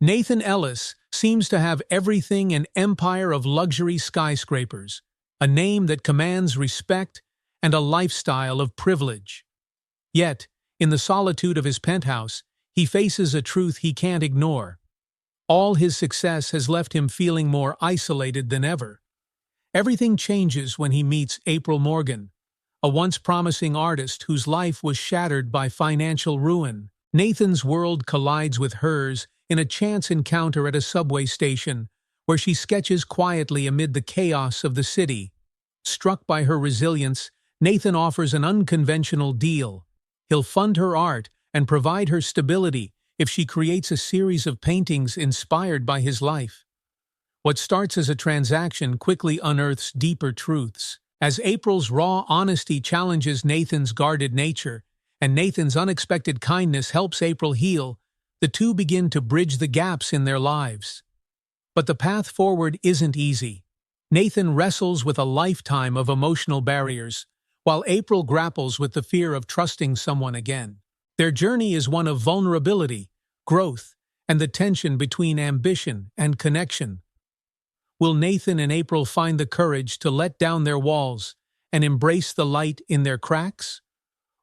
Nathan Ellis seems to have everything: an empire of luxury skyscrapers, a name that commands respect, and a lifestyle of privilege. Yet, in the solitude of his penthouse, he faces a truth he can't ignore. All his success has left him feeling more isolated than ever. Everything changes when he meets April Morgan, a once promising artist whose life was shattered by financial ruin. Nathan's world collides with hers in a chance encounter at a subway station, where she sketches quietly amid the chaos of the city. Struck by her resilience, Nathan offers an unconventional deal. He'll fund her art and provide her stability if she creates a series of paintings inspired by his life. What starts as a transaction quickly unearths deeper truths. As April's raw honesty challenges Nathan's guarded nature, and Nathan's unexpected kindness helps April heal, the two begin to bridge the gaps in their lives. But the path forward isn't easy. Nathan wrestles with a lifetime of emotional barriers, while April grapples with the fear of trusting someone again. Their journey is one of vulnerability, growth, and the tension between ambition and connection. Will Nathan and April find the courage to let down their walls and embrace the light in their cracks?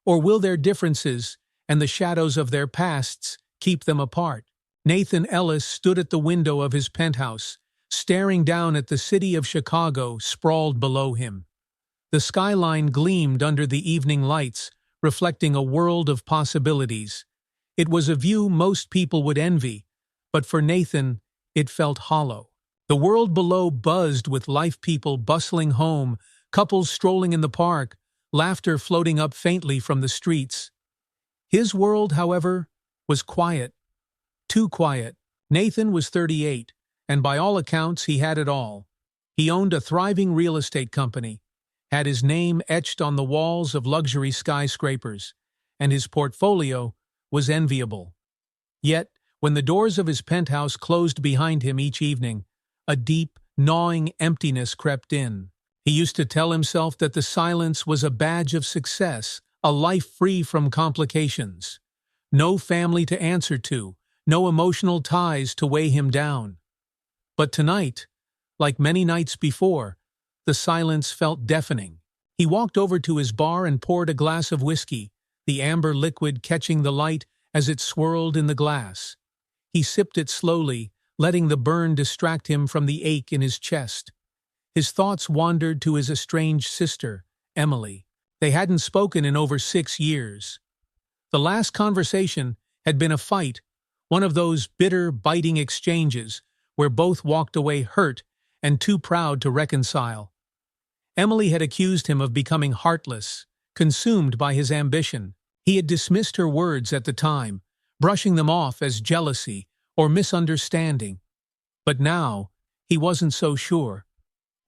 Or will their differences and the shadows of their pasts keep them apart? Nathan Ellis stood at the window of his penthouse, staring down at the city of Chicago sprawled below him. The skyline gleamed under the evening lights, reflecting a world of possibilities. It was a view most people would envy, but for Nathan, it felt hollow. The world below buzzed with life, people bustling home, couples strolling in the park, laughter floating up faintly from the streets. His world, however, was quiet. Too quiet. Nathan was 38, and by all accounts he had it all. He owned a thriving real estate company, had his name etched on the walls of luxury skyscrapers, and his portfolio was enviable. Yet, when the doors of his penthouse closed behind him each evening, a deep, gnawing emptiness crept in. He used to tell himself that the silence was a badge of success, a life free from complications. No family to answer to, no emotional ties to weigh him down. But tonight, like many nights before, the silence felt deafening. He walked over to his bar and poured a glass of whiskey, the amber liquid catching the light as it swirled in the glass. He sipped it slowly, letting the burn distract him from the ache in his chest. His thoughts wandered to his estranged sister, Emily. They hadn't spoken in over 6 years. The last conversation had been a fight, one of those bitter, biting exchanges where both walked away hurt and too proud to reconcile. Emily had accused him of becoming heartless, consumed by his ambition. He had dismissed her words at the time, brushing them off as jealousy or misunderstanding. But now, he wasn't so sure.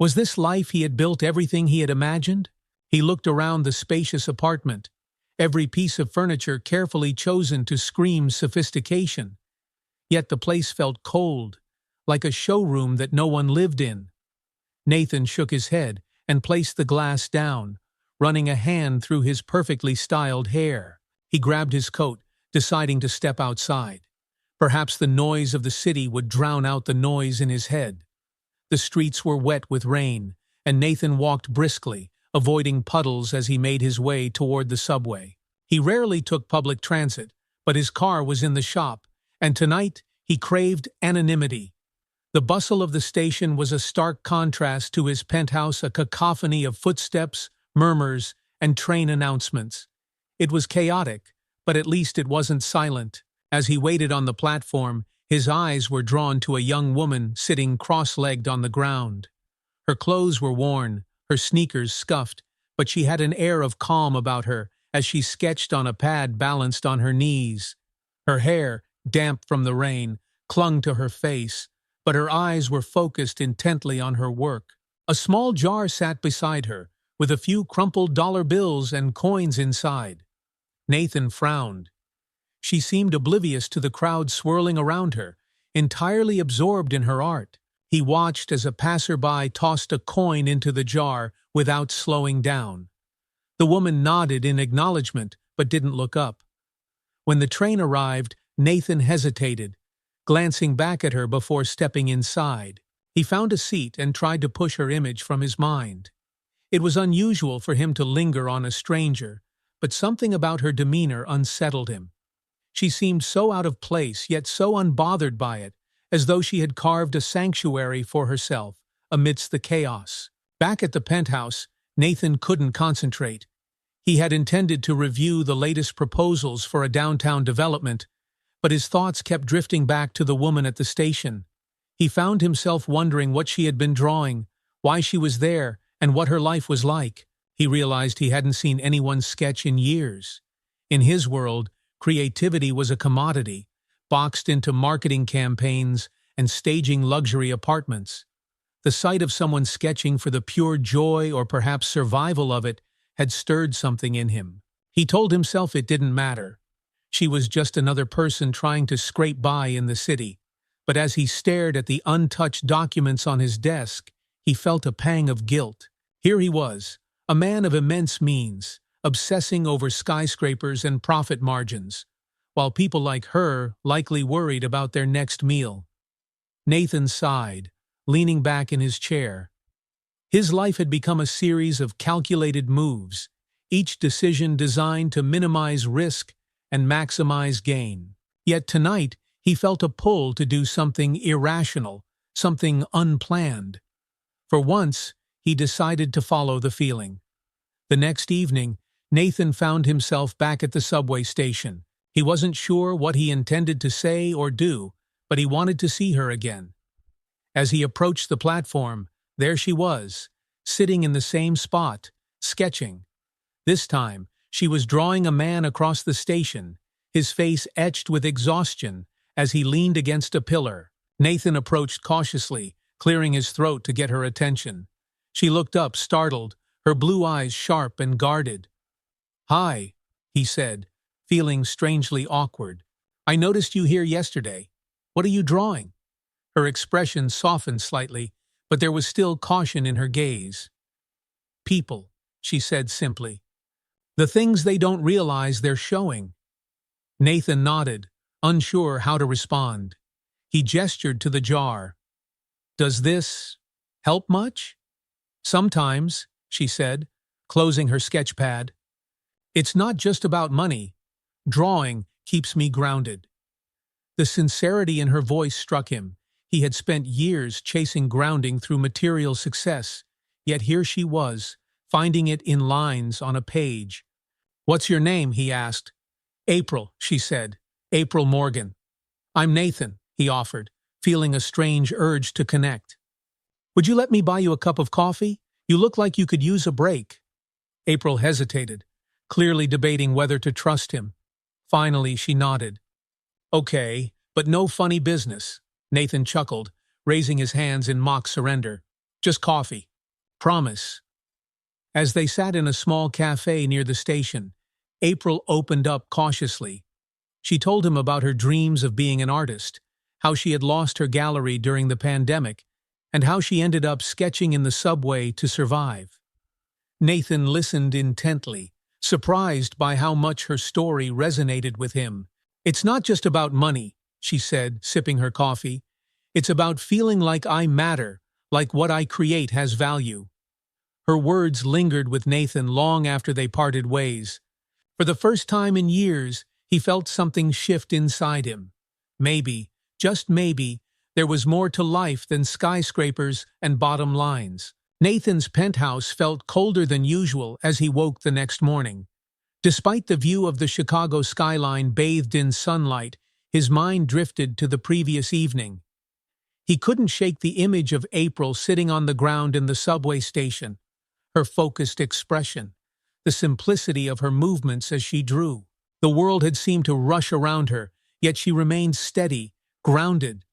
Was this life he had built everything he had imagined? He looked around the spacious apartment, every piece of furniture carefully chosen to scream sophistication. Yet the place felt cold, like a showroom that no one lived in. Nathan shook his head and placed the glass down, running a hand through his perfectly styled hair. He grabbed his coat, deciding to step outside. Perhaps the noise of the city would drown out the noise in his head. The streets were wet with rain, and Nathan walked briskly, avoiding puddles as he made his way toward the subway. He rarely took public transit, but his car was in the shop, and tonight he craved anonymity. The bustle of the station was a stark contrast to his penthouse, a cacophony of footsteps, murmurs, and train announcements. It was chaotic, but at least it wasn't silent. As he waited on the platform, his eyes were drawn to a young woman sitting cross-legged on the ground. Her clothes were worn, her sneakers scuffed, but she had an air of calm about her as she sketched on a pad balanced on her knees. Her hair, damp from the rain, clung to her face, but her eyes were focused intently on her work. A small jar sat beside her, with a few crumpled dollar bills and coins inside. Nathan frowned. She seemed oblivious to the crowd swirling around her, entirely absorbed in her art. He watched as a passerby tossed a coin into the jar without slowing down. The woman nodded in acknowledgement, but didn't look up. When the train arrived, Nathan hesitated, glancing back at her before stepping inside. He found a seat and tried to push her image from his mind. It was unusual for him to linger on a stranger, but something about her demeanor unsettled him. She seemed so out of place, yet so unbothered by it, as though she had carved a sanctuary for herself amidst the chaos. Back at the penthouse, Nathan couldn't concentrate. He had intended to review the latest proposals for a downtown development, but his thoughts kept drifting back to the woman at the station. He found himself wondering what she had been drawing, why she was there, and what her life was like. He realized he hadn't seen anyone's sketch in years. In his world, creativity was a commodity, boxed into marketing campaigns and staging luxury apartments. The sight of someone sketching for the pure joy or perhaps survival of it had stirred something in him. He told himself it didn't matter. She was just another person trying to scrape by in the city. But as he stared at the untouched documents on his desk, he felt a pang of guilt. Here he was, a man of immense means, obsessing over skyscrapers and profit margins, while people like her likely worried about their next meal. Nathan sighed, leaning back in his chair. His life had become a series of calculated moves, each decision designed to minimize risk and maximize gain. Yet tonight, he felt a pull to do something irrational, something unplanned. For once, he decided to follow the feeling. The next evening, Nathan found himself back at the subway station. He wasn't sure what he intended to say or do, but he wanted to see her again. As he approached the platform, there she was, sitting in the same spot, sketching. This time, she was drawing a man across the station, his face etched with exhaustion as he leaned against a pillar. Nathan approached cautiously, clearing his throat to get her attention. She looked up, startled, her blue eyes sharp and guarded. "Hi," he said, feeling strangely awkward. "I noticed you here yesterday. What are you drawing?" Her expression softened slightly, but there was still caution in her gaze. "People," she said simply. "The things they don't realize they're showing." Nathan nodded, unsure how to respond. He gestured to the jar. "Does this help much?" "Sometimes," she said, closing her sketch pad. "It's not just about money. Drawing keeps me grounded." The sincerity in her voice struck him. He had spent years chasing grounding through material success, yet here she was, finding it in lines on a page. "What's your name?" he asked. "April," she said. "April Morgan." "I'm Nathan," he offered, feeling a strange urge to connect. "Would you let me buy you a cup of coffee? You look like you could use a break." April hesitated, clearly debating whether to trust him. Finally, she nodded. "Okay, but no funny business." Nathan chuckled, raising his hands in mock surrender. "Just coffee. Promise." As they sat in a small cafe near the station, April opened up cautiously. She told him about her dreams of being an artist, how she had lost her gallery during the pandemic, and how she ended up sketching in the subway to survive. Nathan listened intently, surprised by how much her story resonated with him. "It's not just about money," she said, sipping her coffee. "It's about feeling like I matter, like what I create has value." Her words lingered with Nathan long after they parted ways. For the first time in years, he felt something shift inside him. Maybe, just maybe, there was more to life than skyscrapers and bottom lines. Nathan's penthouse felt colder than usual as he woke the next morning. Despite the view of the Chicago skyline bathed in sunlight, his mind drifted to the previous evening. He couldn't shake the image of April sitting on the ground in the subway station, her focused expression, the simplicity of her movements as she drew. The world had seemed to rush around her, yet she remained steady, grounded.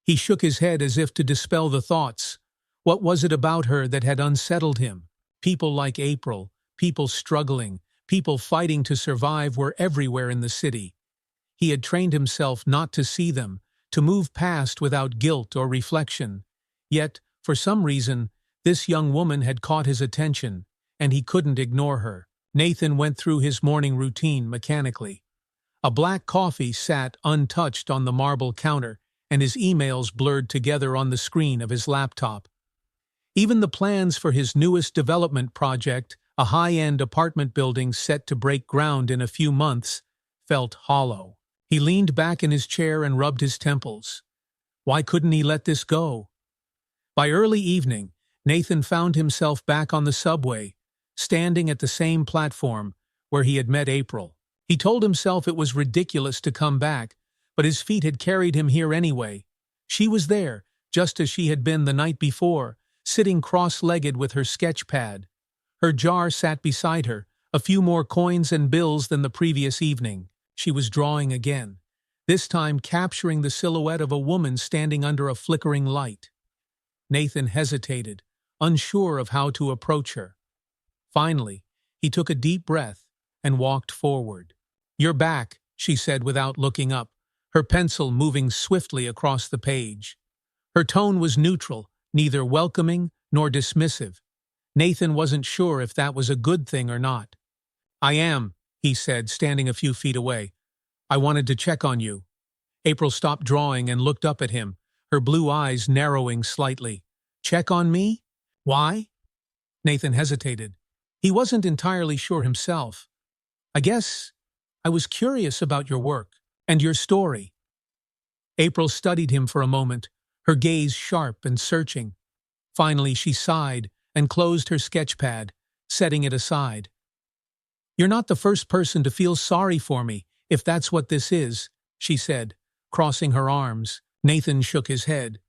He shook his head as if to dispel the thoughts. What was it about her that had unsettled him? People like April, people struggling, people fighting to survive were everywhere in the city. He had trained himself not to see them, to move past without guilt or reflection. Yet, for some reason, this young woman had caught his attention, and he couldn't ignore her. Nathan went through his morning routine mechanically. A black coffee sat untouched on the marble counter, and his emails blurred together on the screen of his laptop. Even the plans for his newest development project, a high-end apartment building set to break ground in a few months, felt hollow. He leaned back in his chair and rubbed his temples. Why couldn't he let this go? By early evening, Nathan found himself back on the subway, standing at the same platform where he had met April. He told himself it was ridiculous to come back, but his feet had carried him here anyway. She was there, just as she had been the night before, sitting cross-legged with her sketch pad. Her jar sat beside her, a few more coins and bills than the previous evening. She was drawing again, this time capturing the silhouette of a woman standing under a flickering light. Nathan hesitated, unsure of how to approach her. Finally, he took a deep breath and walked forward. "You're back," she said without looking up, her pencil moving swiftly across the page. Her tone was neutral, neither welcoming nor dismissive. Nathan wasn't sure if that was a good thing or not. "I am," he said, standing a few feet away. "I wanted to check on you." April stopped drawing and looked up at him, her blue eyes narrowing slightly. "Check on me? Why?" Nathan hesitated. He wasn't entirely sure himself. "I guess I was curious about your work and your story." April studied him for a moment, her gaze sharp and searching. Finally, she sighed and closed her sketchpad, setting it aside. "You're not the first person to feel sorry for me, if that's what this is," she said, crossing her arms. Nathan shook his head.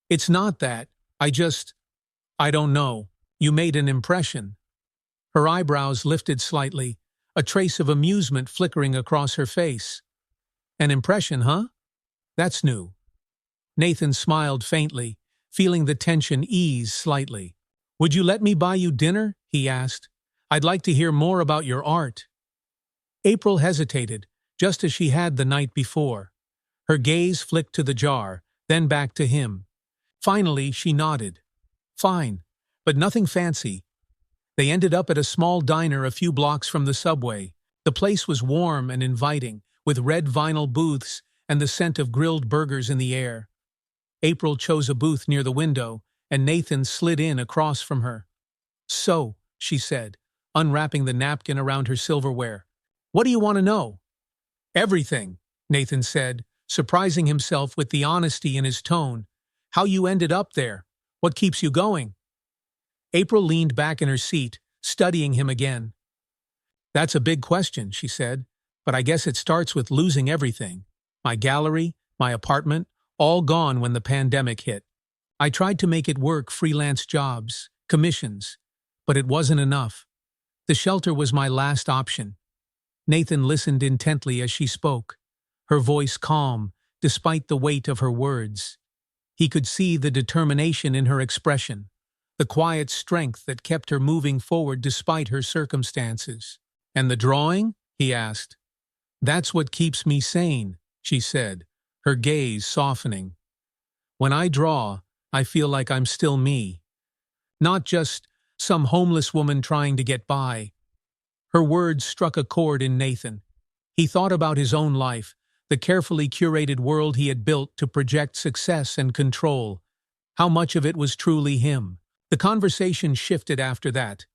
"It's not that. I don't know. You made an impression." Her eyebrows lifted slightly, a trace of amusement flickering across her face. "An impression, huh? That's new." Nathan smiled faintly, feeling the tension ease slightly. "Would you let me buy you dinner?" he asked. "I'd like to hear more about your art." April hesitated, just as she had the night before. Her gaze flicked to the jar, then back to him. Finally, she nodded. "Fine, but nothing fancy." They ended up at a small diner a few blocks from the subway. The place was warm and inviting, with red vinyl booths and the scent of grilled burgers in the air. April chose a booth near the window, and Nathan slid in across from her. "So," she said, unwrapping the napkin around her silverware. "What do you want to know?" "Everything," Nathan said, surprising himself with the honesty in his tone. "How you ended up there? What keeps you going?" April leaned back in her seat, studying him again. "That's a big question," she said, "but I guess it starts with losing everything. My gallery, my apartment, all gone when the pandemic hit. I tried to make it work, freelance jobs, commissions, but it wasn't enough. The shelter was my last option." Nathan listened intently as she spoke, her voice calm, despite the weight of her words. He could see the determination in her expression, the quiet strength that kept her moving forward despite her circumstances. "And the drawing?" he asked. "That's what keeps me sane," she said, her gaze softening. "When I draw, I feel like I'm still me. Not just some homeless woman trying to get by." Her words struck a chord in Nathan. He thought about his own life, the carefully curated world he had built to project success and control. How much of it was truly him? The conversation shifted after that.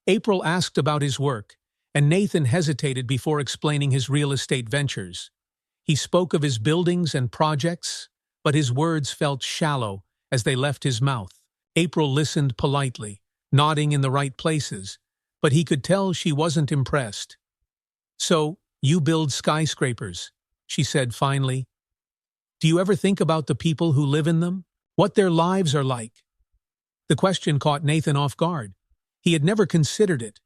April asked about his work, and Nathan hesitated before explaining his real estate ventures. He spoke of his buildings and projects, but his words felt shallow as they left his mouth. April listened politely, nodding in the right places, but he could tell she wasn't impressed. "So, you build skyscrapers," she said finally. "Do you ever think about the people who live in them? What their lives are like?" The question caught Nathan off guard. He had never considered it.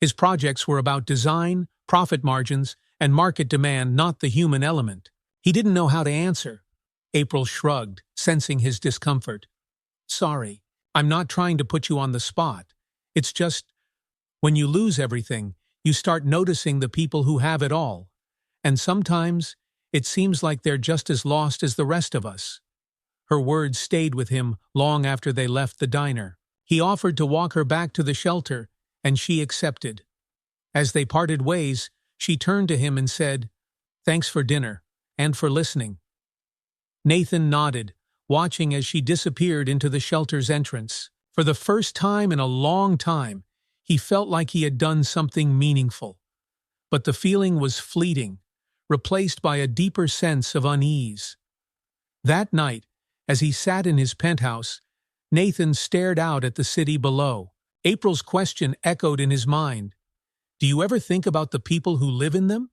His projects were about design, profit margins, and market demand, not the human element. He didn't know how to answer. April shrugged, sensing his discomfort. "Sorry, I'm not trying to put you on the spot. It's just, when you lose everything, you start noticing the people who have it all. And sometimes, it seems like they're just as lost as the rest of us." Her words stayed with him long after they left the diner. He offered to walk her back to the shelter, and she accepted. As they parted ways, she turned to him and said, "Thanks for dinner, and for listening." Nathan nodded, watching as she disappeared into the shelter's entrance. For the first time in a long time, he felt like he had done something meaningful. But the feeling was fleeting, replaced by a deeper sense of unease. That night, as he sat in his penthouse, Nathan stared out at the city below. April's question echoed in his mind. Do you ever think about the people who live in them?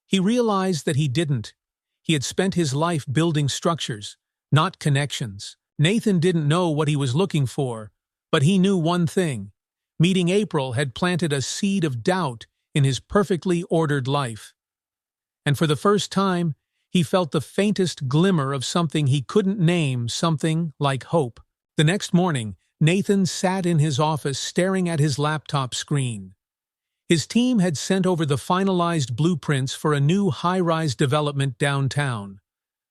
He realized that he didn't. He had spent his life building structures, not connections. Nathan didn't know what he was looking for, but he knew one thing. Meeting April had planted a seed of doubt in his perfectly ordered life. And for the first time, he felt the faintest glimmer of something he couldn't name, something like hope. The next morning, Nathan sat in his office staring at his laptop screen. His team had sent over the finalized blueprints for a new high-rise development downtown.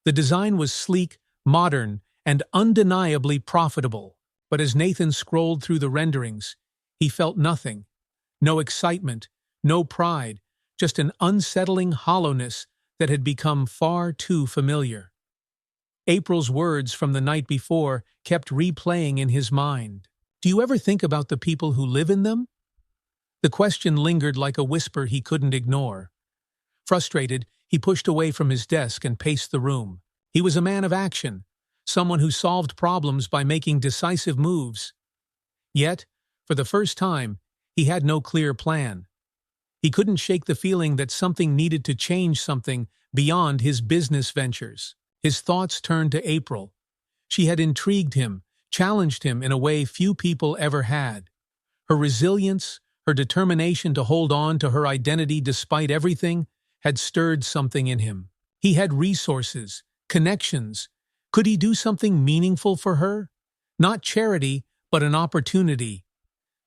The design was sleek, modern, and undeniably profitable. But as Nathan scrolled through the renderings, he felt nothing. No excitement, no pride, just an unsettling hollowness that had become far too familiar. April's words from the night before kept replaying in his mind. Do you ever think about the people who live in them? The question lingered like a whisper he couldn't ignore. Frustrated, he pushed away from his desk and paced the room. He was a man of action, someone who solved problems by making decisive moves. Yet, for the first time, he had no clear plan. He couldn't shake the feeling that something needed to change, something beyond his business ventures. His thoughts turned to April. She had intrigued him, challenged him in a way few people ever had. Her resilience, her determination to hold on to her identity despite everything, had stirred something in him. He had resources, connections. Could he do something meaningful for her? Not charity, but an opportunity.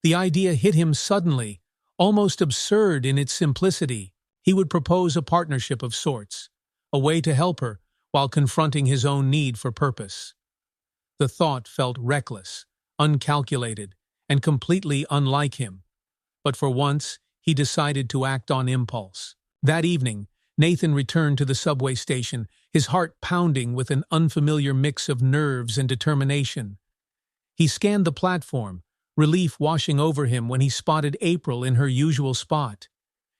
The idea hit him suddenly, almost absurd in its simplicity. He would propose a partnership of sorts, a way to help her while confronting his own need for purpose. The thought felt reckless, uncalculated, and completely unlike him. But for once, he decided to act on impulse. That evening, Nathan returned to the subway station, his heart pounding with an unfamiliar mix of nerves and determination. He scanned the platform, relief washing over him when he spotted April in her usual spot.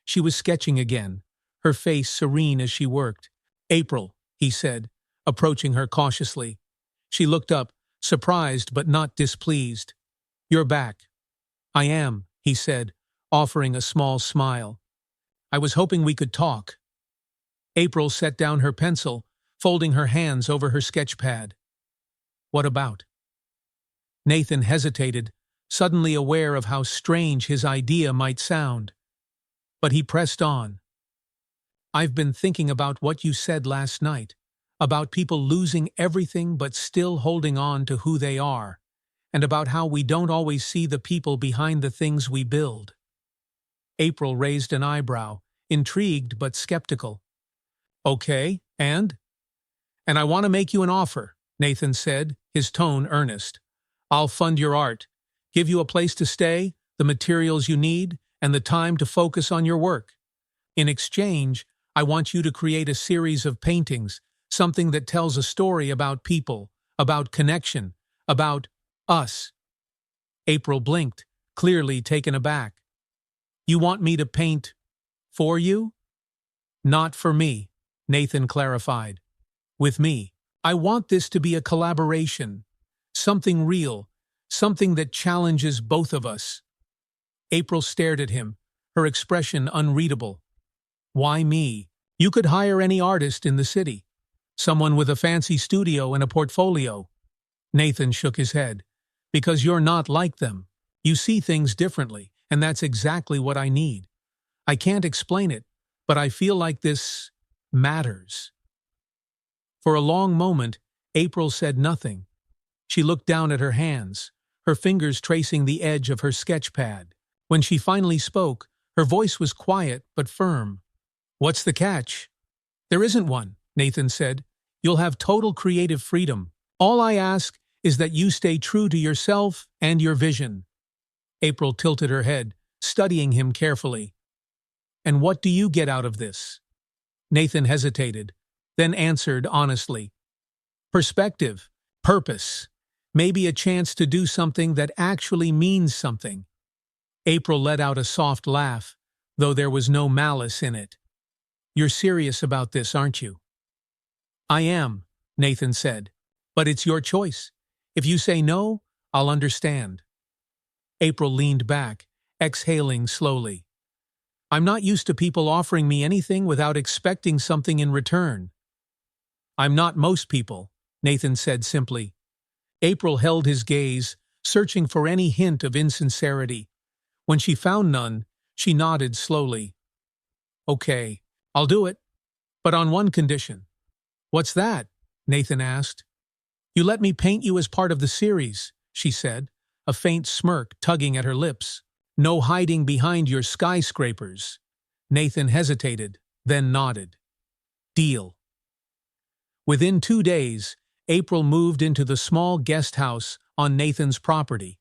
She was sketching again, her face serene as she worked. "April," he said, approaching her cautiously. She looked up, surprised but not displeased. "You're back." "I am," he said, offering a small smile. "I was hoping we could talk." April set down her pencil, folding her hands over her sketch pad. "What about?" Nathan hesitated, suddenly aware of how strange his idea might sound. But he pressed on. "I've been thinking about what you said last night, about people losing everything but still holding on to who they are, and about how we don't always see the people behind the things we build." April raised an eyebrow, intrigued but skeptical. "Okay, and?" "And I want to make you an offer," Nathan said, his tone earnest. "I'll fund your art, give you a place to stay, the materials you need, and the time to focus on your work. In exchange, I want you to create a series of paintings, something that tells a story about people, about connection, about us." April blinked, clearly taken aback. "You want me to paint for you?" "Not for me," Nathan clarified. "With me. I want this to be a collaboration, something real, something that challenges both of us." April stared at him, her expression unreadable. "Why me? You could hire any artist in the city. Someone with a fancy studio and a portfolio." Nathan shook his head. "Because you're not like them. You see things differently, and that's exactly what I need. I can't explain it, but I feel like this matters." For a long moment, April said nothing. She looked down at her hands, her fingers tracing the edge of her sketch pad. When she finally spoke, her voice was quiet but firm. "What's the catch?" "There isn't one," Nathan said. "You'll have total creative freedom. All I ask is that you stay true to yourself and your vision." April tilted her head, studying him carefully. "And what do you get out of this?" Nathan hesitated, then answered honestly. Perspective, purpose, maybe a chance to do something that actually means something. April let out a soft laugh, though there was no malice in it. You're serious about this, aren't you? I am, Nathan said. But it's your choice. If you say no, I'll understand. April leaned back, exhaling slowly. I'm not used to people offering me anything without expecting something in return. I'm not most people, Nathan said simply. April held his gaze, searching for any hint of insincerity. When she found none, she nodded slowly. Okay, I'll do it, but on one condition. What's that? Nathan asked. You let me paint you as part of the series, she said, a faint smirk tugging at her lips. No hiding behind your skyscrapers. Nathan hesitated, then nodded. Deal. Within 2 days, April moved into the small guest house on Nathan's property.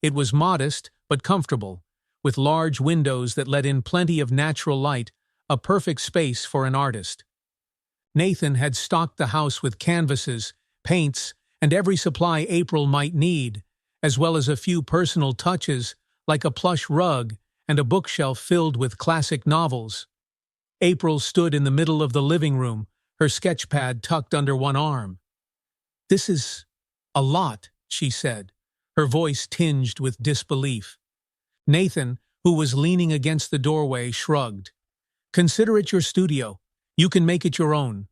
It was modest but comfortable, with large windows that let in plenty of natural light, a perfect space for an artist. Nathan had stocked the house with canvases, paints, and every supply April might need, as well as a few personal touches like a plush rug and a bookshelf filled with classic novels. April stood in the middle of the living room, her sketchpad tucked under one arm. This is a lot, she said, her voice tinged with disbelief. Nathan, who was leaning against the doorway, shrugged. Consider it your studio. You can make it your own.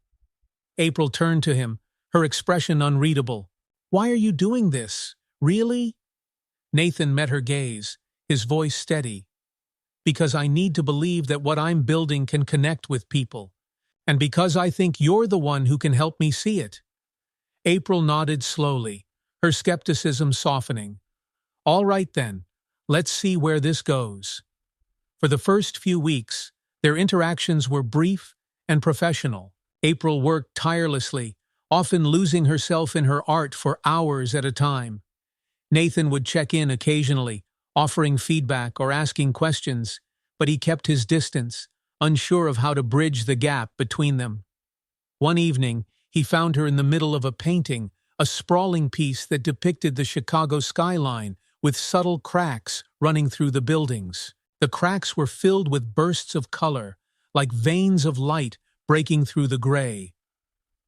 April turned to him, her expression unreadable. Why are you doing this? Really? Nathan met her gaze, his voice steady. Because I need to believe that what I'm building can connect with people. And because I think you're the one who can help me see it. April nodded slowly, her skepticism softening. All right then, let's see where this goes. For the first few weeks, their interactions were brief and professional. April worked tirelessly, often losing herself in her art for hours at a time. Nathan would check in occasionally, offering feedback or asking questions, but he kept his distance, unsure of how to bridge the gap between them. One evening, he found her in the middle of a painting, a sprawling piece that depicted the Chicago skyline with subtle cracks running through the buildings. The cracks were filled with bursts of color, like veins of light breaking through the gray.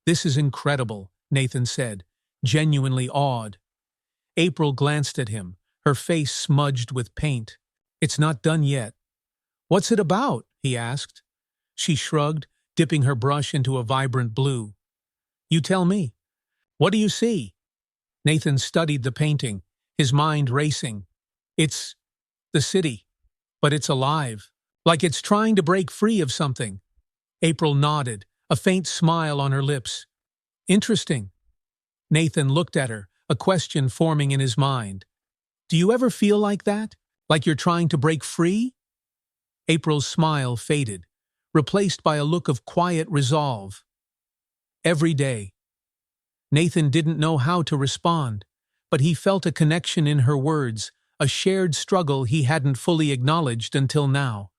This is incredible, Nathan said, genuinely awed. April glanced at him, her face smudged with paint. It's not done yet. What's it about? He asked. She shrugged, dipping her brush into a vibrant blue. You tell me. What do you see? Nathan studied the painting, his mind racing. It's the city, but it's alive, like it's trying to break free of something. April nodded, a faint smile on her lips. Interesting. Nathan looked at her, a question forming in his mind. Do you ever feel like that? Like you're trying to break free? April's smile faded, replaced by a look of quiet resolve. Every day. Nathan didn't know how to respond, but he felt a connection in her words, a shared struggle he hadn't fully acknowledged until now.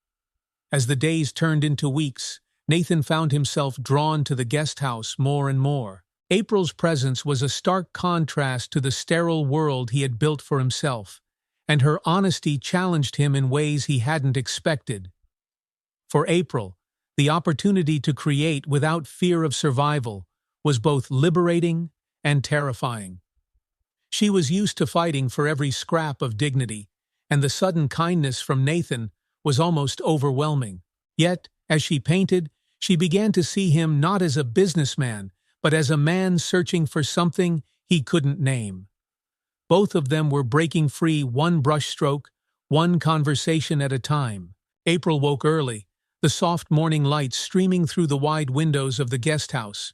As the days turned into weeks, Nathan found himself drawn to the guest house more and more. April's presence was a stark contrast to the sterile world he had built for himself, and her honesty challenged him in ways he hadn't expected. For April, the opportunity to create without fear of survival was both liberating and terrifying. She was used to fighting for every scrap of dignity, and the sudden kindness from Nathan was almost overwhelming. Yet, as she painted, she began to see him not as a businessman, but as a man searching for something he couldn't name. Both of them were breaking free one brushstroke, one conversation at a time. April woke early, the soft morning light streaming through the wide windows of the guest house.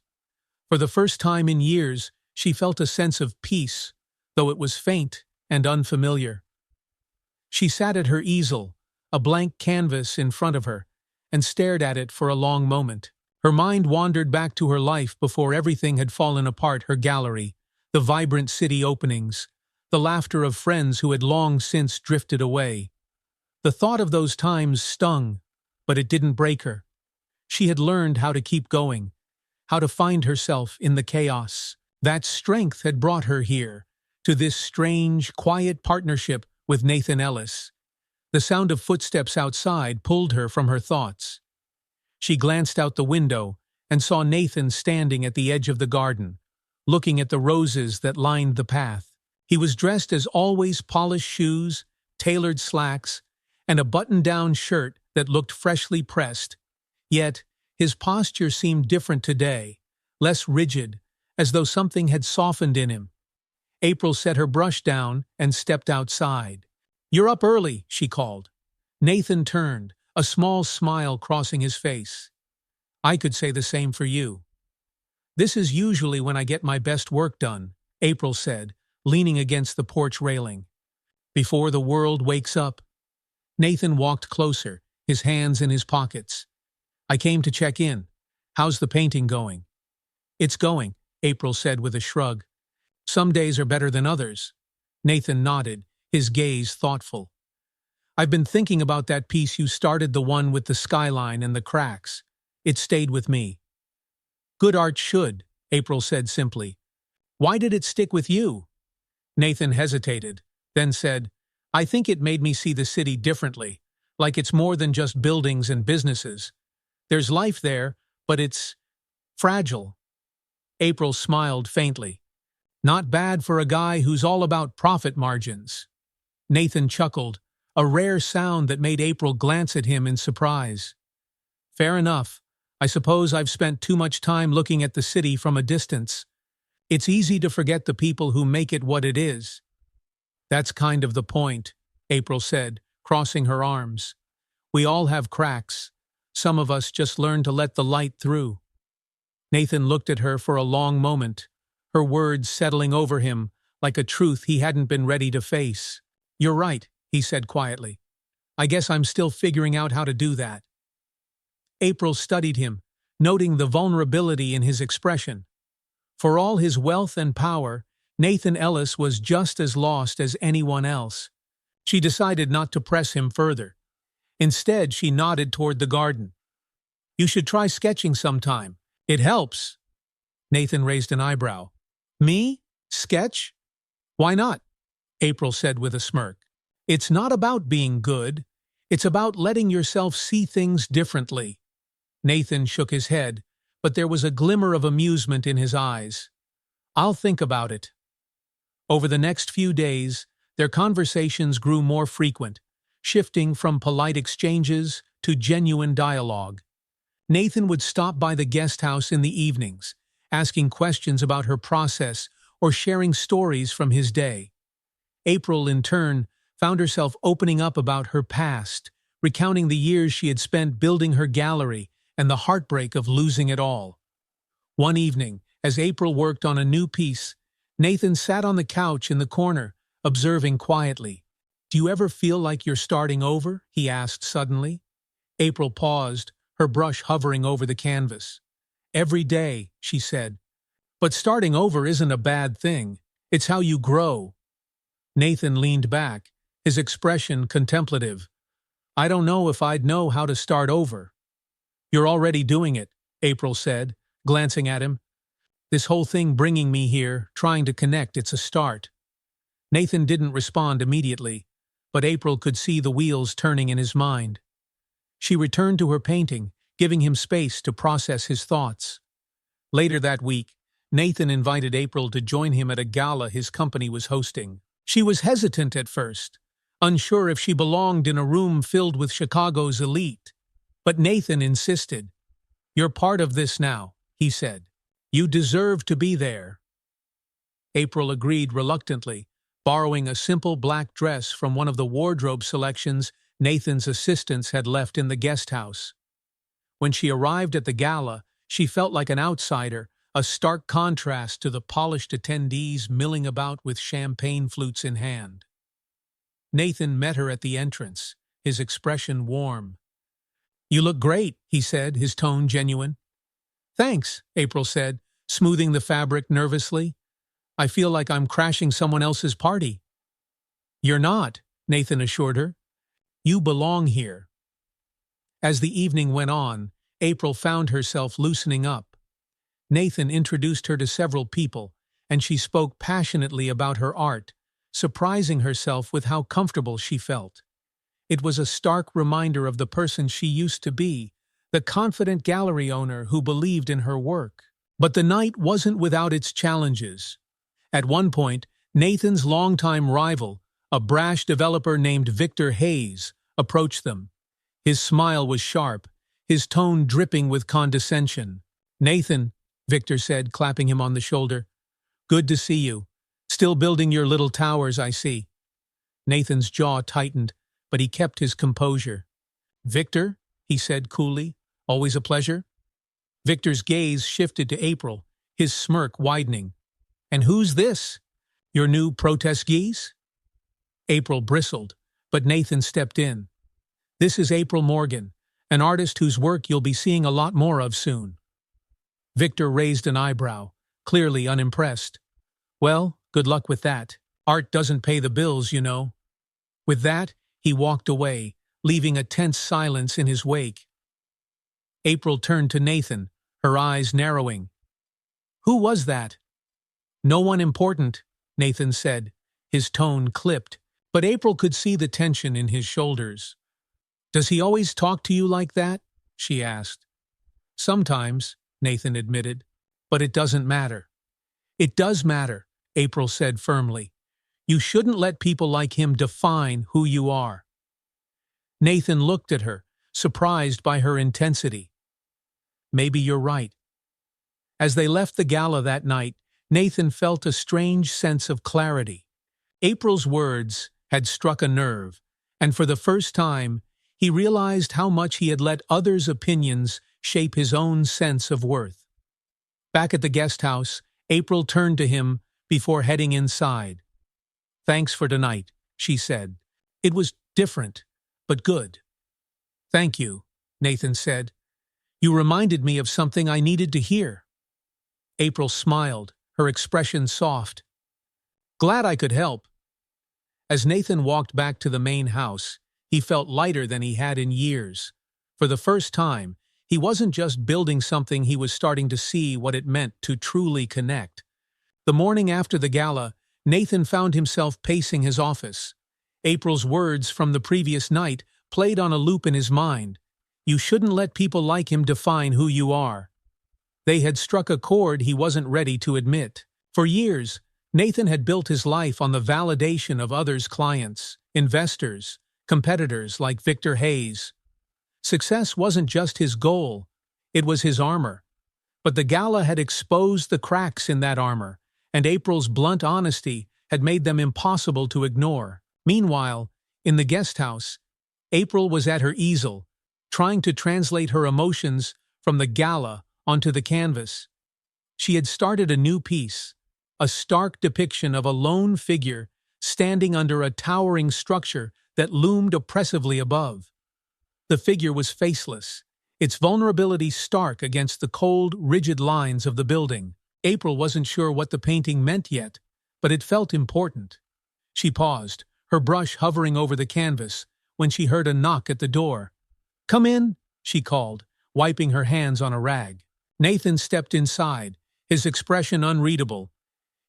For the first time in years, she felt a sense of peace, though it was faint and unfamiliar. She sat at her easel, a blank canvas in front of her, and stared at it for a long moment. Her mind wandered back to her life before everything had fallen apart, her gallery, the vibrant city openings, the laughter of friends who had long since drifted away. The thought of those times stung, but it didn't break her. She had learned how to keep going, how to find herself in the chaos. That strength had brought her here, to this strange, quiet partnership with Nathan Ellis. The sound of footsteps outside pulled her from her thoughts. She glanced out the window and saw Nathan standing at the edge of the garden, looking at the roses that lined the path. He was dressed as always, polished shoes, tailored slacks, and a button-down shirt that looked freshly pressed. Yet, his posture seemed different today, less rigid, as though something had softened in him. April set her brush down and stepped outside. "You're up early," she called. Nathan turned, a small smile crossing his face. "I could say the same for you." "This is usually when I get my best work done," April said, leaning against the porch railing. "Before the world wakes up." Nathan walked closer, his hands in his pockets. "I came to check in. How's the painting going?" "It's going," April said with a shrug. "Some days are better than others." Nathan nodded, his gaze thoughtful. "I've been thinking about that piece you started, the one with the skyline and the cracks. It stayed with me." "Good art should," April said simply. "Why did it stick with you?" Nathan hesitated, then said, "I think it made me see the city differently, like it's more than just buildings and businesses. There's life there, but it's fragile." April smiled faintly. "Not bad for a guy who's all about profit margins." Nathan chuckled, a rare sound that made April glance at him in surprise. "Fair enough. I suppose I've spent too much time looking at the city from a distance. It's easy to forget the people who make it what it is." "That's kind of the point," April said, crossing her arms. "We all have cracks. Some of us just learn to let the light through." Nathan looked at her for a long moment, her words settling over him like a truth he hadn't been ready to face. "You're right," he said quietly. "I guess I'm still figuring out how to do that." April studied him, noting the vulnerability in his expression. For all his wealth and power, Nathan Ellis was just as lost as anyone else. She decided not to press him further. Instead, she nodded toward the garden. "You should try sketching sometime. It helps." Nathan raised an eyebrow. "Me? Sketch? Why not?" April said with a smirk. "It's not about being good. It's about letting yourself see things differently." Nathan shook his head, but there was a glimmer of amusement in his eyes. "I'll think about it." Over the next few days, their conversations grew more frequent, shifting from polite exchanges to genuine dialogue. Nathan would stop by the guest house in the evenings, asking questions about her process or sharing stories from his day. April, in turn, found herself opening up about her past, recounting the years she had spent building her gallery and the heartbreak of losing it all. One evening, as April worked on a new piece, Nathan sat on the couch in the corner, observing quietly. "Do you ever feel like you're starting over?" he asked suddenly. April paused, her brush hovering over the canvas. "Every day," she said. "But starting over isn't a bad thing. It's how you grow." Nathan leaned back, his expression contemplative. "I don't know if I'd know how to start over." "You're already doing it," April said, glancing at him. "This whole thing bringing me here, trying to connect, it's a start." Nathan didn't respond immediately, but April could see the wheels turning in his mind. She returned to her painting, giving him space to process his thoughts. Later that week, Nathan invited April to join him at a gala his company was hosting. She was hesitant at first, unsure if she belonged in a room filled with Chicago's elite. But Nathan insisted. "You're part of this now," he said. "You deserve to be there." April agreed reluctantly, borrowing a simple black dress from one of the wardrobe selections Nathan's assistants had left in the guest house. When she arrived at the gala, she felt like an outsider, a stark contrast to the polished attendees milling about with champagne flutes in hand. Nathan met her at the entrance, his expression warm. "You look great," he said, his tone genuine. "Thanks," April said, smoothing the fabric nervously. "I feel like I'm crashing someone else's party." "You're not," Nathan assured her. "You belong here." As the evening went on, April found herself loosening up. Nathan introduced her to several people, and she spoke passionately about her art, surprising herself with how comfortable she felt. It was a stark reminder of the person she used to be, the confident gallery owner who believed in her work. But the night wasn't without its challenges. At one point, Nathan's longtime rival, a brash developer named Victor Hayes, approached them. His smile was sharp, his tone dripping with condescension. "Nathan," Victor said, clapping him on the shoulder, "good to see you. Still building your little towers, I see." Nathan's jaw tightened, but he kept his composure. "Victor," he said coolly, "always a pleasure." Victor's gaze shifted to April, his smirk widening. "And who's this? Your new protest geese?" April bristled, but Nathan stepped in. "This is April Morgan, an artist whose work you'll be seeing a lot more of soon." Victor raised an eyebrow, clearly unimpressed. "Well, good luck with that. Art doesn't pay the bills, you know." With that, he walked away, leaving a tense silence in his wake. April turned to Nathan, her eyes narrowing. "Who was that?" "No one important," Nathan said, his tone clipped, but April could see the tension in his shoulders. "Does he always talk to you like that?" she asked. "Sometimes," Nathan admitted, "but it doesn't matter." "It does matter," April said firmly. "You shouldn't let people like him define who you are." Nathan looked at her, surprised by her intensity. "Maybe you're right." As they left the gala that night, Nathan felt a strange sense of clarity. April's words had struck a nerve, and for the first time, he realized how much he had let others' opinions shape his own sense of worth. Back at the guest house, April turned to him before heading inside. "Thanks for tonight," she said. "It was different, but good." "Thank you," Nathan said. "You reminded me of something I needed to hear." April smiled, her expression soft. "Glad I could help." As Nathan walked back to the main house, he felt lighter than he had in years. For the first time, he wasn't just building something, he was starting to see what it meant to truly connect. The morning after the gala, Nathan found himself pacing his office. April's words from the previous night played on a loop in his mind. "You shouldn't let people like him define who you are." They had struck a chord he wasn't ready to admit. For years, Nathan had built his life on the validation of others' clients, investors, competitors like Victor Hayes. Success wasn't just his goal, it was his armor. But the gala had exposed the cracks in that armor, and April's blunt honesty had made them impossible to ignore. Meanwhile, in the guest house, April was at her easel, trying to translate her emotions from the gala onto the canvas. She had started a new piece, a stark depiction of a lone figure standing under a towering structure that loomed oppressively above. The figure was faceless, its vulnerability stark against the cold, rigid lines of the building. April wasn't sure what the painting meant yet, but it felt important. She paused, her brush hovering over the canvas, when she heard a knock at the door. "Come in," she called, wiping her hands on a rag. Nathan stepped inside, his expression unreadable.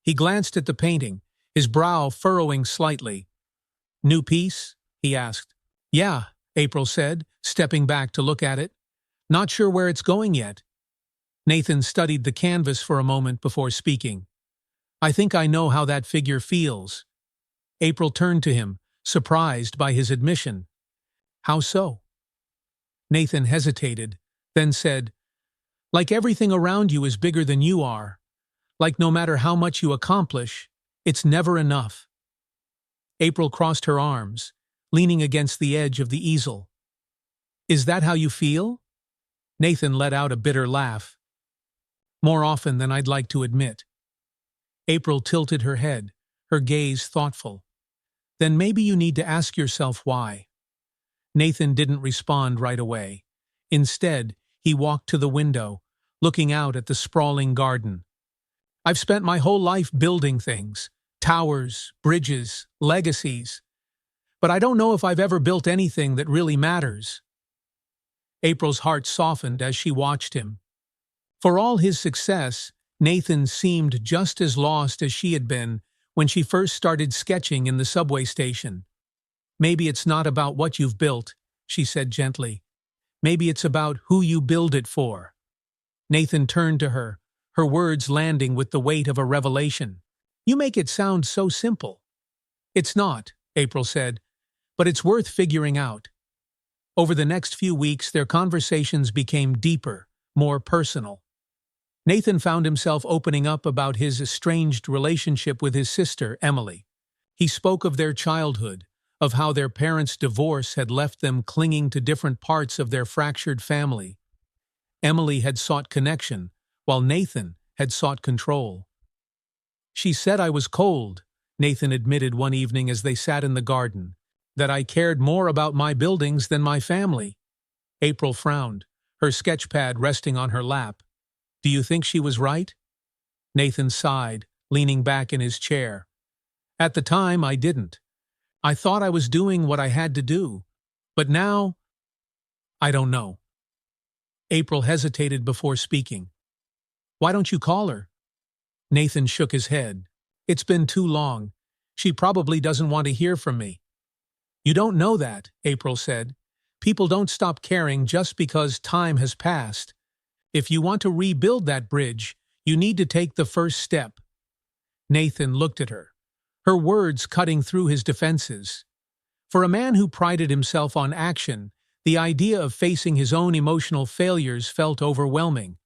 He glanced at the painting, his brow furrowing slightly. "New piece?" he asked. "Yeah," April said, stepping back to look at it. "Not sure where it's going yet." Nathan studied the canvas for a moment before speaking. "I think I know how that figure feels." April turned to him, surprised by his admission. "How so?" Nathan hesitated, then said, "Like everything around you is bigger than you are. Like no matter how much you accomplish, it's never enough." April crossed her arms, leaning against the edge of the easel. "Is that how you feel?" Nathan let out a bitter laugh. "More often than I'd like to admit." April tilted her head, her gaze thoughtful. "Then maybe you need to ask yourself why." Nathan didn't respond right away. Instead, he walked to the window, looking out at the sprawling garden. "I've spent my whole life building things, towers, bridges, legacies. But I don't know if I've ever built anything that really matters." April's heart softened as she watched him. For all his success, Nathan seemed just as lost as she had been when she first started sketching in the subway station. "Maybe it's not about what you've built," she said gently. "Maybe it's about who you build it for." Nathan turned to her, her words landing with the weight of a revelation. "You make it sound so simple." "It's not," April said, "but it's worth figuring out." Over the next few weeks, their conversations became deeper, more personal. Nathan found himself opening up about his estranged relationship with his sister, Emily. He spoke of their childhood, of how their parents' divorce had left them clinging to different parts of their fractured family. Emily had sought connection, while Nathan had sought control. "She said I was cold," Nathan admitted one evening as they sat in the garden, "that I cared more about my buildings than my family." April frowned, her sketchpad resting on her lap. "Do you think she was right?" Nathan sighed, leaning back in his chair. "At the time, I didn't. I thought I was doing what I had to do. But now, I don't know." April hesitated before speaking. "Why don't you call her?" Nathan shook his head. "It's been too long. She probably doesn't want to hear from me." "You don't know that," April said. "People don't stop caring just because time has passed. If you want to rebuild that bridge, you need to take the first step." Nathan looked at her, her words cutting through his defenses. For a man who prided himself on action, the idea of facing his own emotional failures felt overwhelming.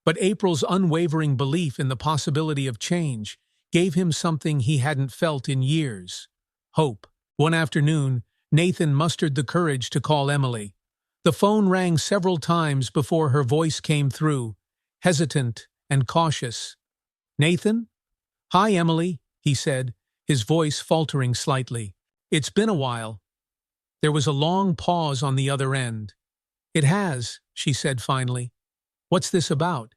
But April's unwavering belief in the possibility of change gave him something he hadn't felt in years: hope. One afternoon, Nathan mustered the courage to call Emily. The phone rang several times before her voice came through, hesitant and cautious. "Nathan?" "Hi, Emily," he said, his voice faltering slightly. "It's been a while." There was a long pause on the other end. "It has," she said finally. "What's this about?"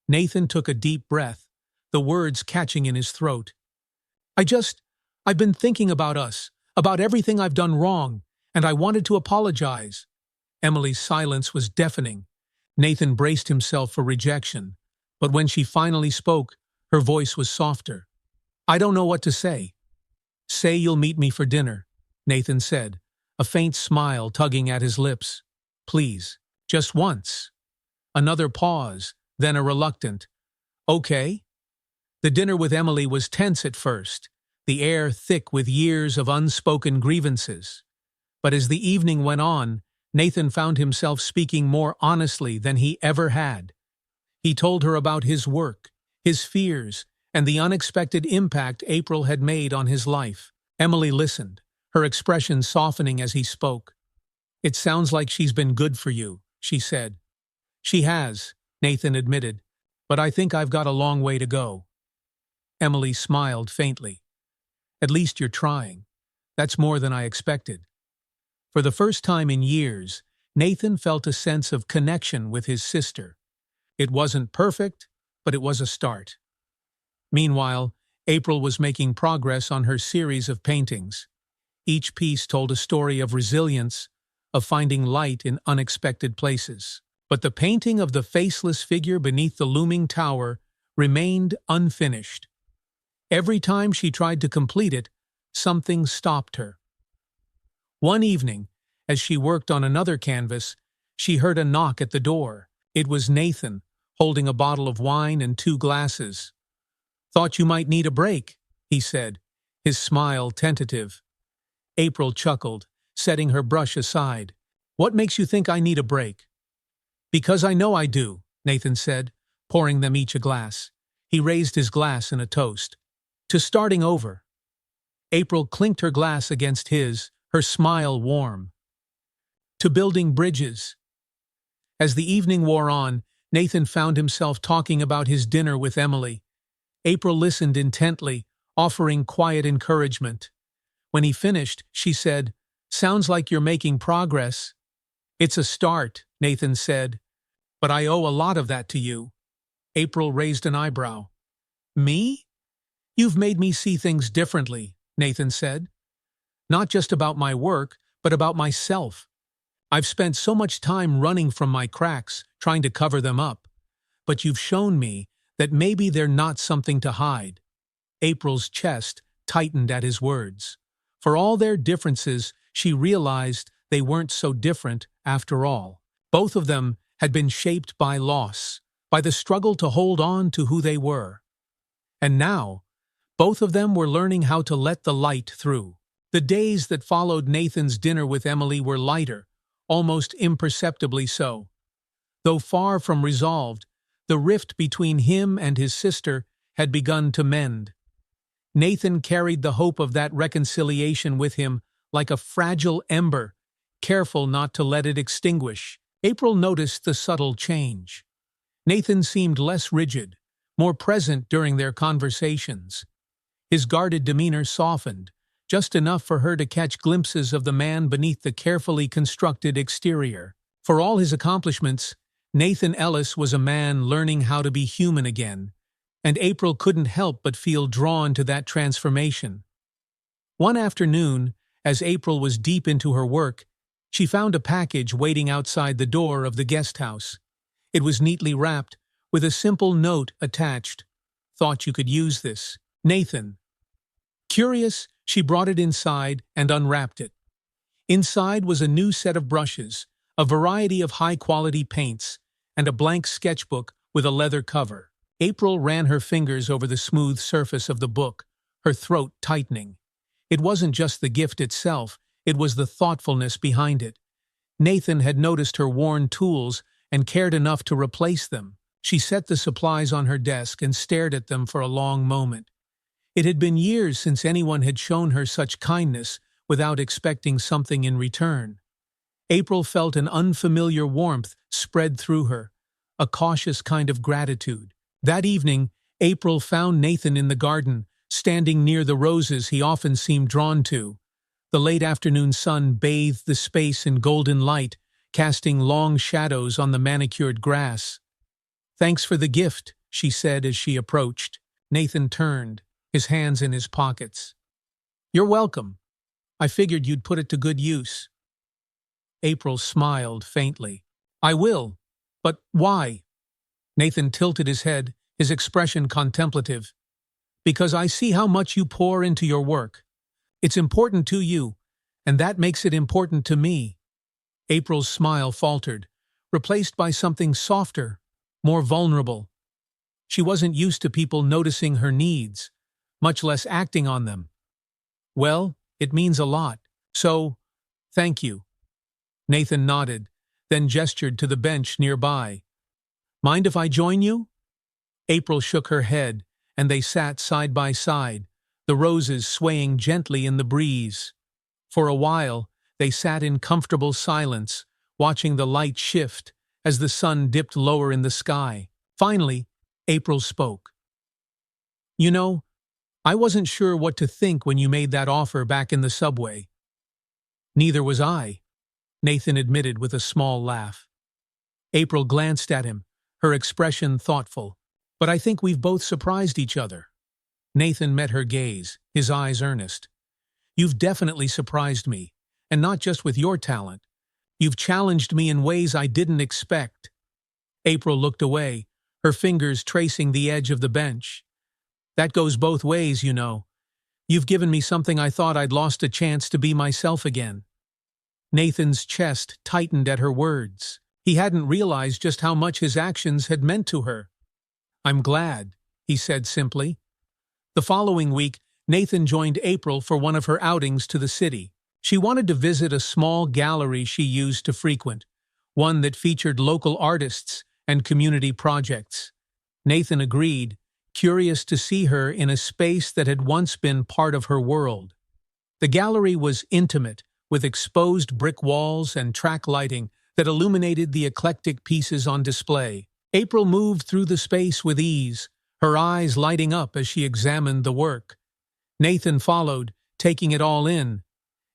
Nathan took a deep breath, the words catching in his throat. I've been thinking about us, about everything I've done wrong, and I wanted to apologize." Emily's silence was deafening. Nathan braced himself for rejection, but when she finally spoke, her voice was softer. "I don't know what to say." "Say you'll meet me for dinner," Nathan said, a faint smile tugging at his lips. "Please, just once." Another pause, then a reluctant, "Okay." The dinner with Emily was tense at first, the air thick with years of unspoken grievances. But as the evening went on, Nathan found himself speaking more honestly than he ever had. He told her about his work, his fears, and the unexpected impact April had made on his life. Emily listened, her expression softening as he spoke. "It sounds like she's been good for you," she said. "She has," Nathan admitted, "but I think I've got a long way to go." Emily smiled faintly. "At least you're trying. That's more than I expected." For the first time in years, Nathan felt a sense of connection with his sister. It wasn't perfect, but it was a start. Meanwhile, April was making progress on her series of paintings. Each piece told a story of resilience, of finding light in unexpected places. But the painting of the faceless figure beneath the looming tower remained unfinished. Every time she tried to complete it, something stopped her. One evening, as she worked on another canvas, she heard a knock at the door. It was Nathan, holding a bottle of wine and 2 glasses. "Thought you might need a break," he said, his smile tentative. April chuckled, setting her brush aside. "What makes you think I need a break?" "Because I know I do," Nathan said, pouring them each a glass. He raised his glass in a toast. "To starting over." April clinked her glass against his, her smile warm. "To building bridges." As the evening wore on, Nathan found himself talking about his dinner with Emily. April listened intently, offering quiet encouragement. When he finished, she said, "Sounds like you're making progress." "It's a start," Nathan said, "but I owe a lot of that to you." April raised an eyebrow. "Me?" "You've made me see things differently," Nathan said. "Not just about my work, but about myself. I've spent so much time running from my cracks, trying to cover them up. But you've shown me that maybe they're not something to hide. April's chest tightened at his words. For all their differences, she realized they weren't so different after all. Both of them had been shaped by loss, by the struggle to hold on to who they were. And now, both of them were learning how to let the light through. The days that followed Nathan's dinner with Emily were lighter, almost imperceptibly so. Though far from resolved, the rift between him and his sister had begun to mend. Nathan carried the hope of that reconciliation with him like a fragile ember, careful not to let it extinguish. April noticed the subtle change. Nathan seemed less rigid, more present during their conversations. His guarded demeanor softened, just enough for her to catch glimpses of the man beneath the carefully constructed exterior. For all his accomplishments, Nathan Ellis was a man learning how to be human again, and April couldn't help but feel drawn to that transformation. One afternoon, as April was deep into her work, she found a package waiting outside the door of the guest house. It was neatly wrapped, with a simple note attached. "Thought you could use this. Nathan." Curious, she brought it inside and unwrapped it. Inside was a new set of brushes, a variety of high-quality paints, and a blank sketchbook with a leather cover. April ran her fingers over the smooth surface of the book, her throat tightening. It wasn't just the gift itself, it was the thoughtfulness behind it. Nathan had noticed her worn tools and cared enough to replace them. She set the supplies on her desk and stared at them for a long moment. It had been years since anyone had shown her such kindness without expecting something in return. April felt an unfamiliar warmth spread through her, a cautious kind of gratitude. That evening, April found Nathan in the garden, standing near the roses he often seemed drawn to. The late afternoon sun bathed the space in golden light, casting long shadows on the manicured grass. "Thanks for the gift," she said as she approached. Nathan turned, his hands in his pockets. "You're welcome. I figured you'd put it to good use." April smiled faintly. "I will. But why?" Nathan tilted his head, his expression contemplative. "Because I see how much you pour into your work. It's important to you, and that makes it important to me." April's smile faltered, replaced by something softer, more vulnerable. She wasn't used to people noticing her needs, much less acting on them. "Well, it means a lot. So, thank you." Nathan nodded, then gestured to the bench nearby. "Mind if I join you?" April shook her head, and they sat side by side, the roses swaying gently in the breeze. For a while, they sat in comfortable silence, watching the light shift as the sun dipped lower in the sky. Finally, April spoke. "You know, I wasn't sure what to think when you made that offer back in the subway." "Neither was I," Nathan admitted with a small laugh. April glanced at him, her expression thoughtful. "But I think we've both surprised each other." Nathan met her gaze, his eyes earnest. "You've definitely surprised me, and not just with your talent. You've challenged me in ways I didn't expect." April looked away, her fingers tracing the edge of the bench. "That goes both ways, you know. You've given me something I thought I'd lost a chance to be myself again." Nathan's chest tightened at her words. He hadn't realized just how much his actions had meant to her. "I'm glad," he said simply. The following week, Nathan joined April for one of her outings to the city. She wanted to visit a small gallery she used to frequent, one that featured local artists and community projects. Nathan agreed, curious to see her in a space that had once been part of her world. The gallery was intimate, with exposed brick walls and track lighting that illuminated the eclectic pieces on display. April moved through the space with ease, her eyes lighting up as she examined the work. Nathan followed, taking it all in.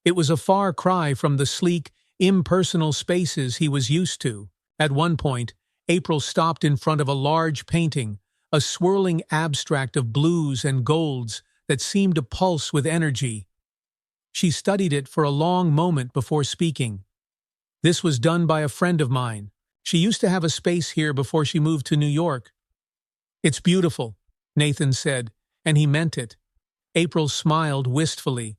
It was a far cry from the sleek, impersonal spaces he was used to. At one point, April stopped in front of a large painting, a swirling abstract of blues and golds that seemed to pulse with energy. She studied it for a long moment before speaking. "This was done by a friend of mine. She used to have a space here before she moved to New York." It's beautiful, Nathan said, and he meant it. April smiled wistfully.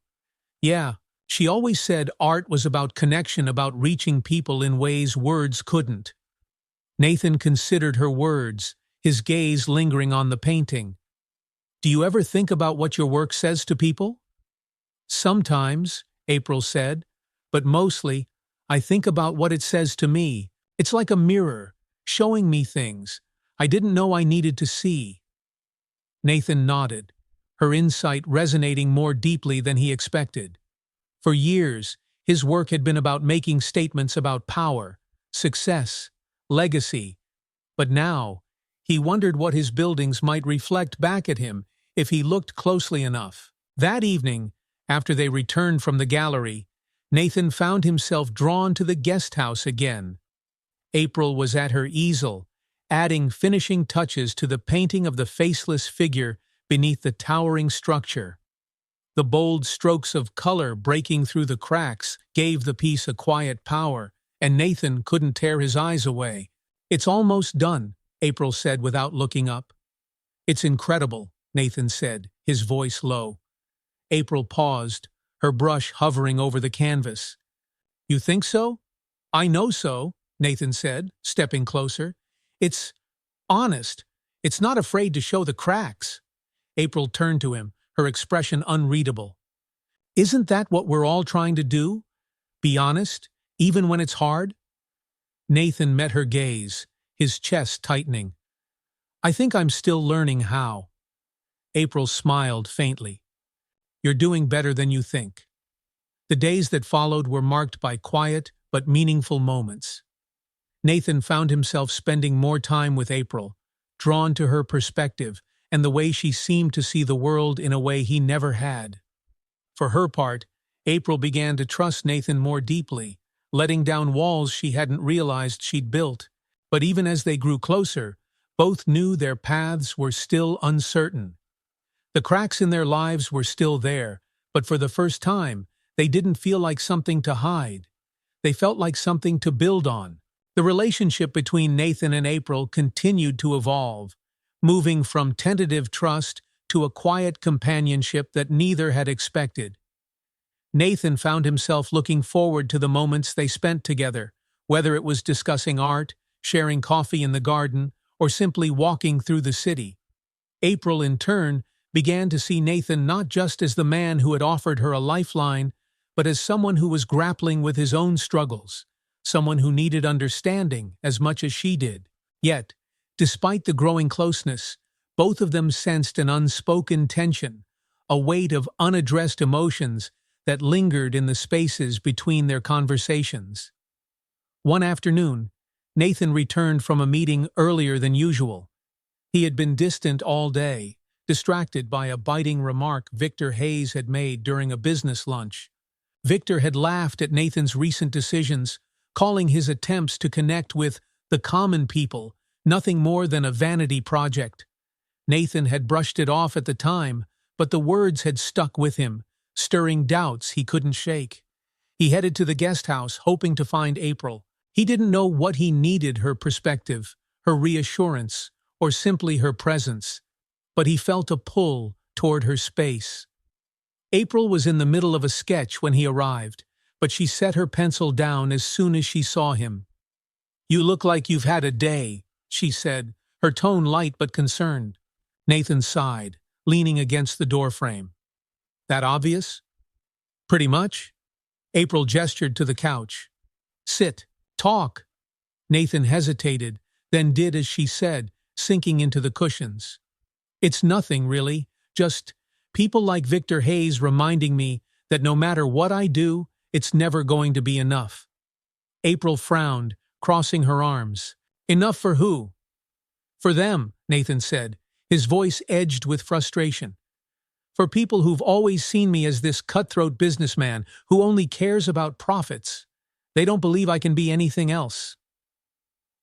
Yeah, she always said art was about connection, about reaching people in ways words couldn't. Nathan considered her words, his gaze lingering on the painting. Do you ever think about what your work says to people? Sometimes, April said, but mostly, I think about what it says to me. It's like a mirror, showing me things I didn't know I needed to see. Nathan nodded, her insight resonating more deeply than he expected. For years, his work had been about making statements about power, success, legacy. But now, he wondered what his buildings might reflect back at him if he looked closely enough. That evening, after they returned from the gallery, Nathan found himself drawn to the guest house again. April was at her easel, adding finishing touches to the painting of the faceless figure beneath the towering structure. The bold strokes of color breaking through the cracks gave the piece a quiet power, and Nathan couldn't tear his eyes away. It's almost done, April said without looking up. It's incredible, Nathan said, his voice low. April paused, her brush hovering over the canvas. You think so? I know so, Nathan said, stepping closer. It's honest. It's not afraid to show the cracks. April turned to him, her expression unreadable. Isn't that what we're all trying to do? Be honest, even when it's hard? Nathan met her gaze, his chest tightening. I think I'm still learning how. April smiled faintly. You're doing better than you think. The days that followed were marked by quiet but meaningful moments. Nathan found himself spending more time with April, drawn to her perspective and the way she seemed to see the world in a way he never had. For her part, April began to trust Nathan more deeply, letting down walls she hadn't realized she'd built. But even as they grew closer, both knew their paths were still uncertain. The cracks in their lives were still there, but for the first time, they didn't feel like something to hide. They felt like something to build on. The relationship between Nathan and April continued to evolve, moving from tentative trust to a quiet companionship that neither had expected. Nathan found himself looking forward to the moments they spent together, whether it was discussing art, sharing coffee in the garden, or simply walking through the city. April, in turn, began to see Nathan not just as the man who had offered her a lifeline, but as someone who was grappling with his own struggles, someone who needed understanding as much as she did. Yet, despite the growing closeness, both of them sensed an unspoken tension, a weight of unaddressed emotions that lingered in the spaces between their conversations. One afternoon, Nathan returned from a meeting earlier than usual. He had been distant all day, distracted by a biting remark Victor Hayes had made during a business lunch. Victor had laughed at Nathan's recent decisions, calling his attempts to connect with the common people nothing more than a vanity project. Nathan had brushed it off at the time, but the words had stuck with him, stirring doubts he couldn't shake. He headed to the guest house, hoping to find April. He didn't know what he needed: her perspective, her reassurance, or simply her presence. But he felt a pull toward her space. April was in the middle of a sketch when he arrived, but she set her pencil down as soon as she saw him. "You look like you've had a day," she said, her tone light but concerned. Nathan sighed, leaning against the doorframe. "That obvious?" "Pretty much." April gestured to the couch. "Sit. Talk." Nathan hesitated, then did as she said, sinking into the cushions. "It's nothing, really. Just people like Victor Hayes reminding me that no matter what I do, it's never going to be enough." April frowned, crossing her arms. "Enough for who?" "For them," Nathan said, his voice edged with frustration. "For people who've always seen me as this cutthroat businessman who only cares about profits. They don't believe I can be anything else."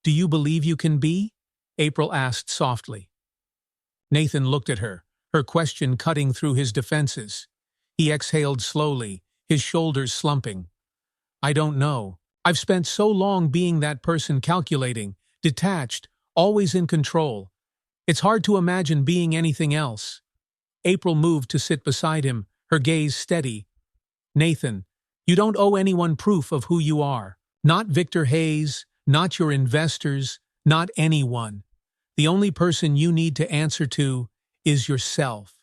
"Do you believe you can be?" April asked softly. Nathan looked at her, her question cutting through his defenses. He exhaled slowly, his shoulders slumping. "I don't know. I've spent so long being that person, calculating, detached, always in control. It's hard to imagine being anything else. April moved to sit beside him, her gaze steady. Nathan, you don't owe anyone proof of who you are. Not Victor Hayes, not your investors, not anyone. The only person you need to answer to is yourself.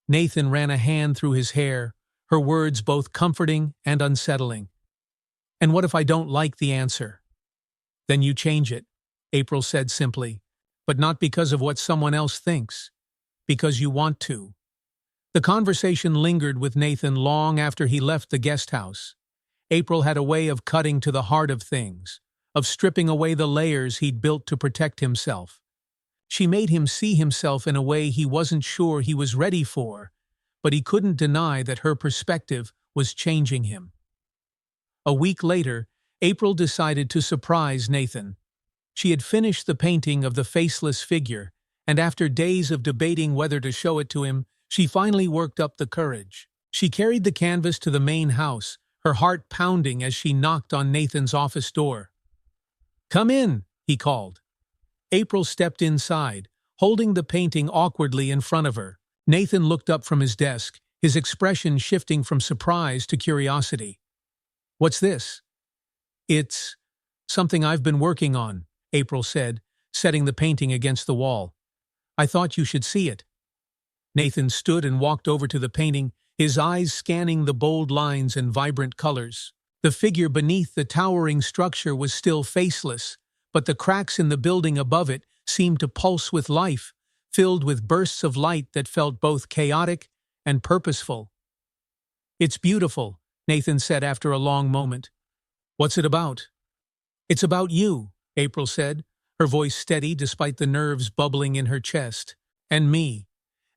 Nathan ran a hand through his hair, her words both comforting and unsettling. And what if I don't like the answer? Then you change it, April said simply, but not because of what someone else thinks, because you want to. The conversation lingered with Nathan long after he left the guest house. April had a way of cutting to the heart of things, of stripping away the layers he'd built to protect himself. She made him see himself in a way he wasn't sure he was ready for, but he couldn't deny that her perspective was changing him. A week later, April decided to surprise Nathan. She had finished the painting of the faceless figure, and after days of debating whether to show it to him, she finally worked up the courage. She carried the canvas to the main house, her heart pounding as she knocked on Nathan's office door. "Come in," he called. April stepped inside, holding the painting awkwardly in front of her. Nathan looked up from his desk, his expression shifting from surprise to curiosity. "What's this?" "It's something I've been working on," April said, setting the painting against the wall. "I thought you should see it." Nathan stood and walked over to the painting, his eyes scanning the bold lines and vibrant colors. The figure beneath the towering structure was still faceless, but the cracks in the building above it seemed to pulse with life, filled with bursts of light that felt both chaotic and purposeful. "It's beautiful," Nathan said after a long moment. "What's it about?" "It's about you," April said, her voice steady despite the nerves bubbling in her chest. "And me.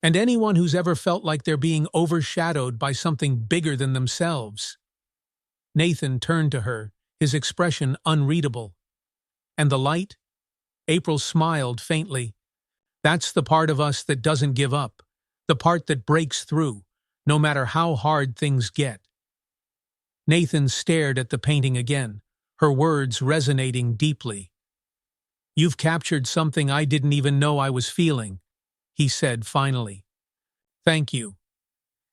And anyone who's ever felt like they're being overshadowed by something bigger than themselves." Nathan turned to her, his expression unreadable. "And the light?" April smiled faintly. "That's the part of us that doesn't give up, the part that breaks through, no matter how hard things get." Nathan stared at the painting again, her words resonating deeply. "You've captured something I didn't even know I was feeling," he said finally. "Thank you."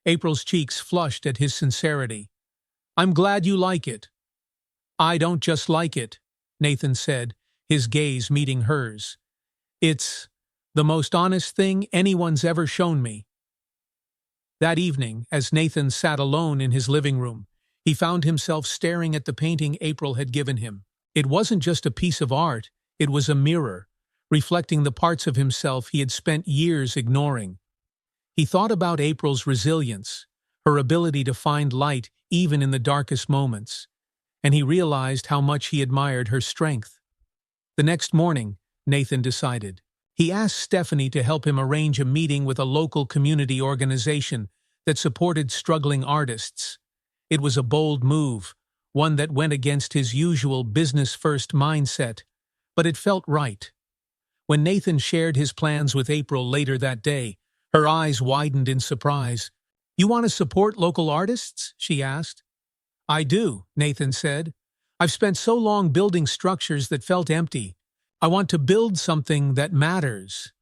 April's cheeks flushed at his sincerity. "I'm glad you like it." "I don't just like it," Nathan said, his gaze meeting hers. "It's the most honest thing anyone's ever shown me." That evening, as Nathan sat alone in his living room, he found himself staring at the painting April had given him. It wasn't just a piece of art, it was a mirror, reflecting the parts of himself he had spent years ignoring. He thought about April's resilience, her ability to find light even in the darkest moments, and he realized how much he admired her strength. The next morning, Nathan decided. He asked Stephanie to help him arrange a meeting with a local community organization that supported struggling artists. It was a bold move, one that went against his usual business-first mindset, but it felt right. When Nathan shared his plans with April later that day, her eyes widened in surprise. "You want to support local artists?" she asked. "I do," Nathan said. "I've spent so long building structures that felt empty. I want to build something that matters."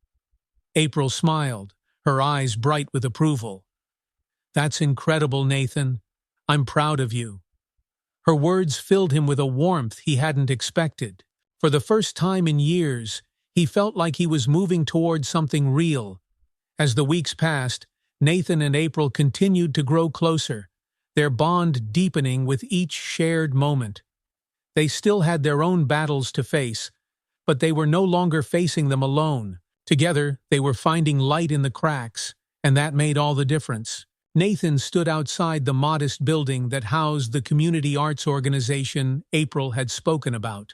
April smiled, her eyes bright with approval. "That's incredible, Nathan. I'm proud of you." Her words filled him with a warmth he hadn't expected. For the first time in years, he felt like he was moving toward something real. As the weeks passed, Nathan and April continued to grow closer, their bond deepening with each shared moment. They still had their own battles to face, but they were no longer facing them alone. Together, they were finding light in the cracks, and that made all the difference. Nathan stood outside the modest building that housed the community arts organization April had spoken about.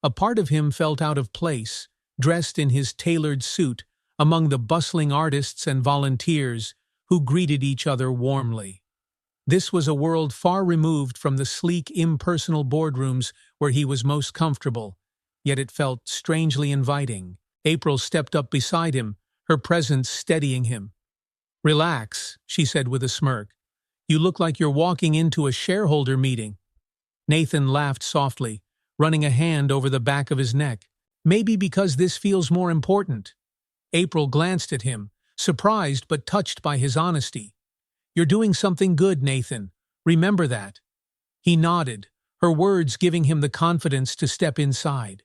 A part of him felt out of place, dressed in his tailored suit, among the bustling artists and volunteers who greeted each other warmly. This was a world far removed from the sleek, impersonal boardrooms where he was most comfortable, yet it felt strangely inviting. April stepped up beside him, her presence steadying him. "Relax," she said with a smirk. "You look like you're walking into a shareholder meeting." Nathan laughed softly, running a hand over the back of his neck. "Maybe because this feels more important." April glanced at him, surprised but touched by his honesty. "You're doing something good, Nathan. Remember that." He nodded, her words giving him the confidence to step inside.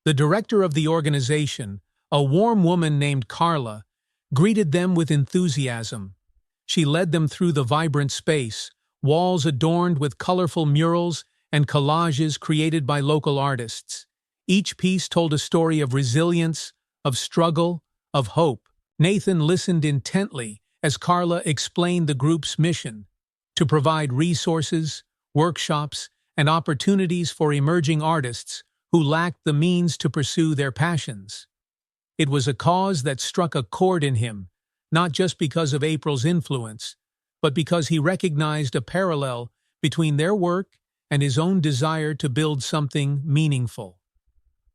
The director of the organization, a warm woman named Carla, greeted them with enthusiasm. She led them through the vibrant space, walls adorned with colorful murals and collages created by local artists. Each piece told a story of resilience, of struggle, of hope. Nathan listened intently as Carla explained the group's mission: to provide resources, workshops, and opportunities for emerging artists who lacked the means to pursue their passions. It was a cause that struck a chord in him, not just because of April's influence, but because he recognized a parallel between their work and his own desire to build something meaningful.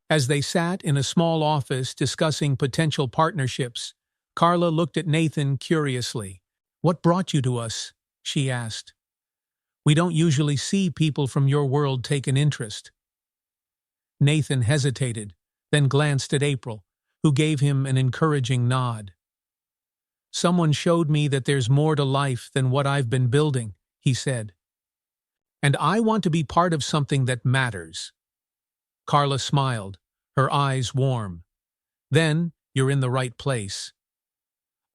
As they sat in a small office discussing potential partnerships, Carla looked at Nathan curiously. "What brought you to us?" she asked. "We don't usually see people from your world take an interest." Nathan hesitated, then glanced at April, who gave him an encouraging nod. "Someone showed me that there's more to life than what I've been building," he said. "And I want to be part of something that matters." Carla smiled, her eyes warm. "Then you're in the right place."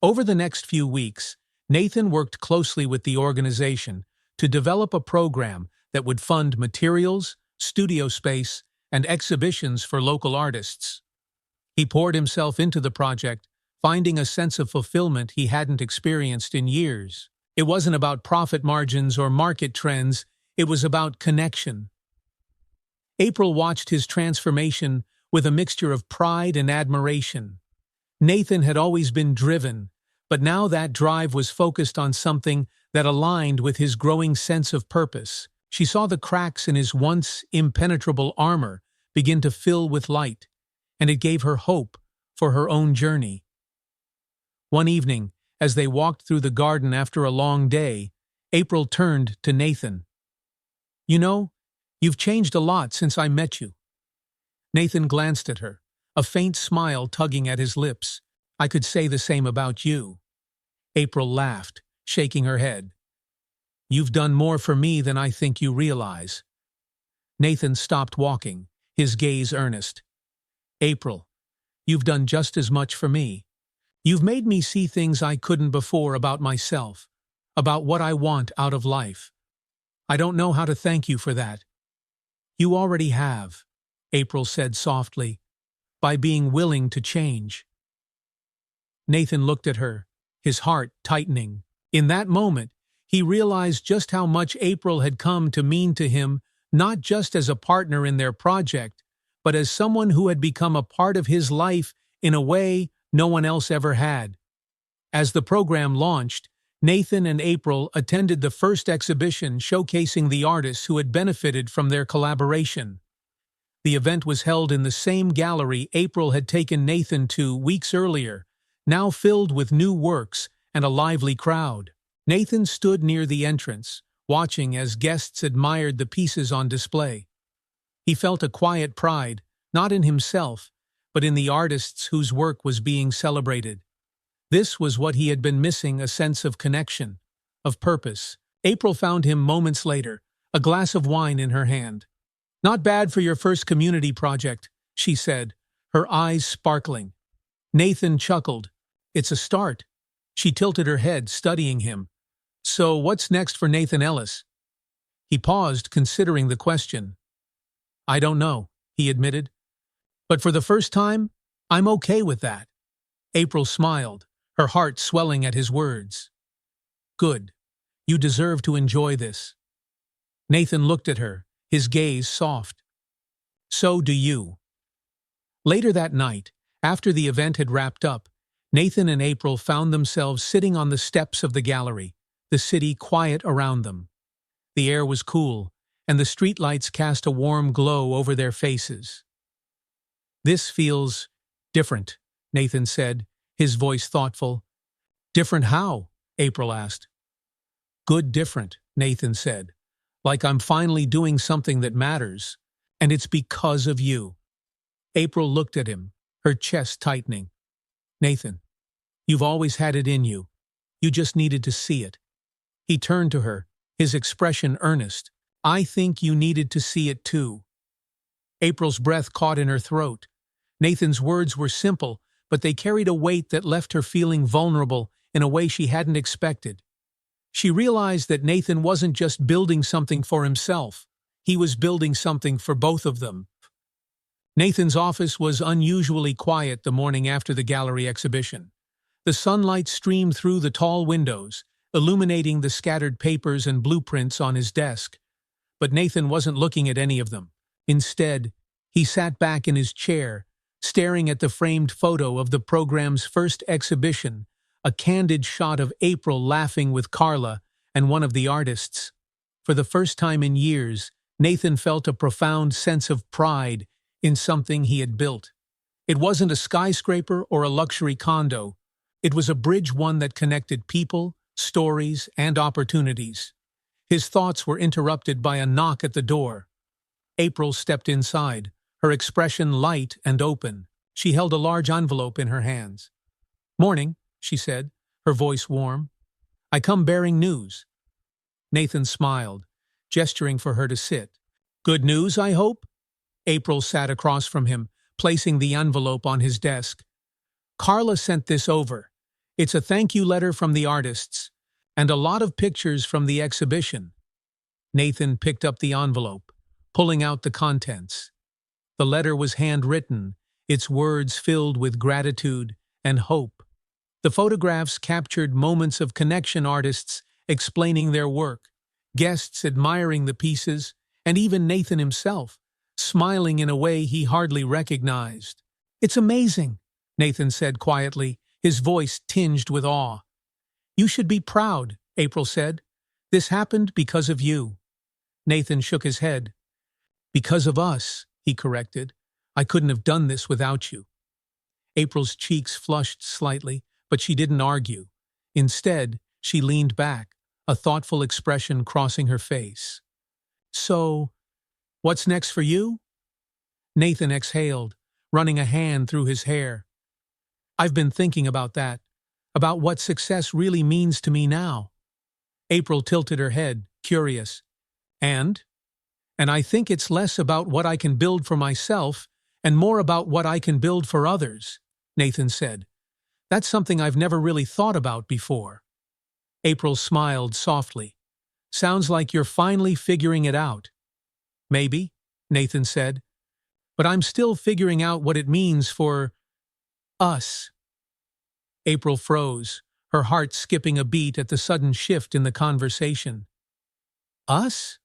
Over the next few weeks, Nathan worked closely with the organization to develop a program that would fund materials, studio space, and exhibitions for local artists. He poured himself into the project, finding a sense of fulfillment he hadn't experienced in years. It wasn't about profit margins or market trends, it was about connection. April watched his transformation with a mixture of pride and admiration. Nathan had always been driven, but now that drive was focused on something that aligned with his growing sense of purpose. She saw the cracks in his once impenetrable armor begin to fill with light, and it gave her hope for her own journey. One evening, as they walked through the garden after a long day, April turned to Nathan. "You know, you've changed a lot since I met you." Nathan glanced at her, a faint smile tugging at his lips. "I could say the same about you." April laughed, shaking her head. "You've done more for me than I think you realize." Nathan stopped walking, his gaze earnest. "April, you've done just as much for me. You've made me see things I couldn't before about myself, about what I want out of life. I don't know how to thank you for that." "You already have," April said softly, "by being willing to change." Nathan looked at her, his heart tightening. In that moment, he realized just how much April had come to mean to him, not just as a partner in their project, but as someone who had become a part of his life in a way no one else ever had. As the program launched, Nathan and April attended the first exhibition showcasing the artists who had benefited from their collaboration. The event was held in the same gallery April had taken Nathan to weeks earlier, now filled with new works and a lively crowd. Nathan stood near the entrance, watching as guests admired the pieces on display. He felt a quiet pride, not in himself, but in the artists whose work was being celebrated. This was what he had been missing, a sense of connection, of purpose. April found him moments later, a glass of wine in her hand. "Not bad for your first community project," she said, her eyes sparkling. Nathan chuckled. "It's a start." She tilted her head, studying him. "So what's next for Nathan Ellis?" He paused, considering the question. "I don't know," he admitted. "But for the first time, I'm okay with that." April smiled, her heart swelling at his words. "Good. You deserve to enjoy this." Nathan looked at her, his gaze soft. "So do you." Later that night, after the event had wrapped up, Nathan and April found themselves sitting on the steps of the gallery, the city quiet around them. The air was cool, and the streetlights cast a warm glow over their faces. "This feels different," Nathan said, his voice thoughtful. "Different how?" April asked. "Good different," Nathan said. "Like I'm finally doing something that matters, and it's because of you." April looked at him, her chest tightening. Nathan, you've always had it in you. You just needed to see it. He turned to her, his expression earnest. I think you needed to see it too. April's breath caught in her throat. Nathan's words were simple, but they carried a weight that left her feeling vulnerable in a way she hadn't expected. She realized that Nathan wasn't just building something for himself. He was building something for both of them. Nathan's office was unusually quiet the morning after the gallery exhibition. The sunlight streamed through the tall windows, illuminating the scattered papers and blueprints on his desk. But Nathan wasn't looking at any of them. Instead, he sat back in his chair, staring at the framed photo of the program's first exhibition, a candid shot of April laughing with Carla and one of the artists. For the first time in years, Nathan felt a profound sense of pride in something he had built. It wasn't a skyscraper or a luxury condo. It was a bridge, one that connected people, stories, and opportunities. His thoughts were interrupted by a knock at the door. April stepped inside, her expression light and open. She held a large envelope in her hands. "Morning," she said, her voice warm. "I come bearing news." Nathan smiled, gesturing for her to sit. "Good news, I hope?" April sat across from him, placing the envelope on his desk. "Carla sent this over. It's a thank you letter from the artists, and a lot of pictures from the exhibition." Nathan picked up the envelope, pulling out the contents. The letter was handwritten, its words filled with gratitude and hope. The photographs captured moments of connection, artists explaining their work, guests admiring the pieces, and even Nathan himself, smiling in a way he hardly recognized. "It's amazing," Nathan said quietly, his voice tinged with awe. "You should be proud," April said. "This happened because of you." Nathan shook his head. "Because of us," he corrected. "I couldn't have done this without you." April's cheeks flushed slightly, but she didn't argue. Instead, she leaned back, a thoughtful expression crossing her face. "So, what's next for you?" Nathan exhaled, running a hand through his hair. "I've been thinking about that, about what success really means to me now." April tilted her head, curious. And I think it's less about what I can build for myself and more about what I can build for others," Nathan said. "That's something I've never really thought about before." April smiled softly. "Sounds like you're finally figuring it out." "Maybe," Nathan said. "But I'm still figuring out what it means for us." April froze, her heart skipping a beat at the sudden shift in the conversation. "Us?"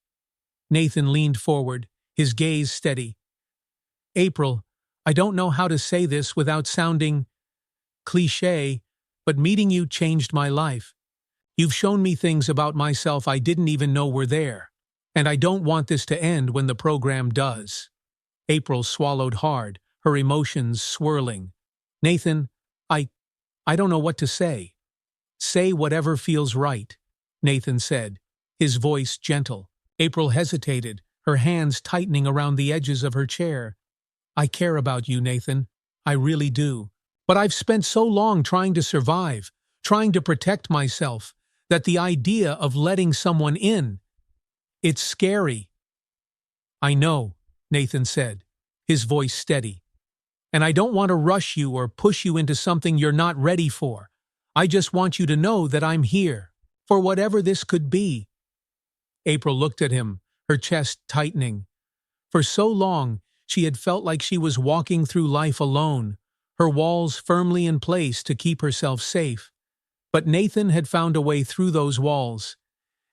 Nathan leaned forward, his gaze steady. "April, I don't know how to say this without sounding cliché, but meeting you changed my life. You've shown me things about myself I didn't even know were there, and I don't want this to end when the program does." April swallowed hard, her emotions swirling. "Nathan, I don't know what to say." "Say whatever feels right," Nathan said, his voice gentle. April hesitated, her hands tightening around the edges of her chair. "I care about you, Nathan. I really do. But I've spent so long trying to survive, trying to protect myself, that the idea of letting someone in, it's scary." "I know," Nathan said, his voice steady. "And I don't want to rush you or push you into something you're not ready for. I just want you to know that I'm here, for whatever this could be." April looked at him, her chest tightening. For so long, she had felt like she was walking through life alone, her walls firmly in place to keep herself safe. But Nathan had found a way through those walls,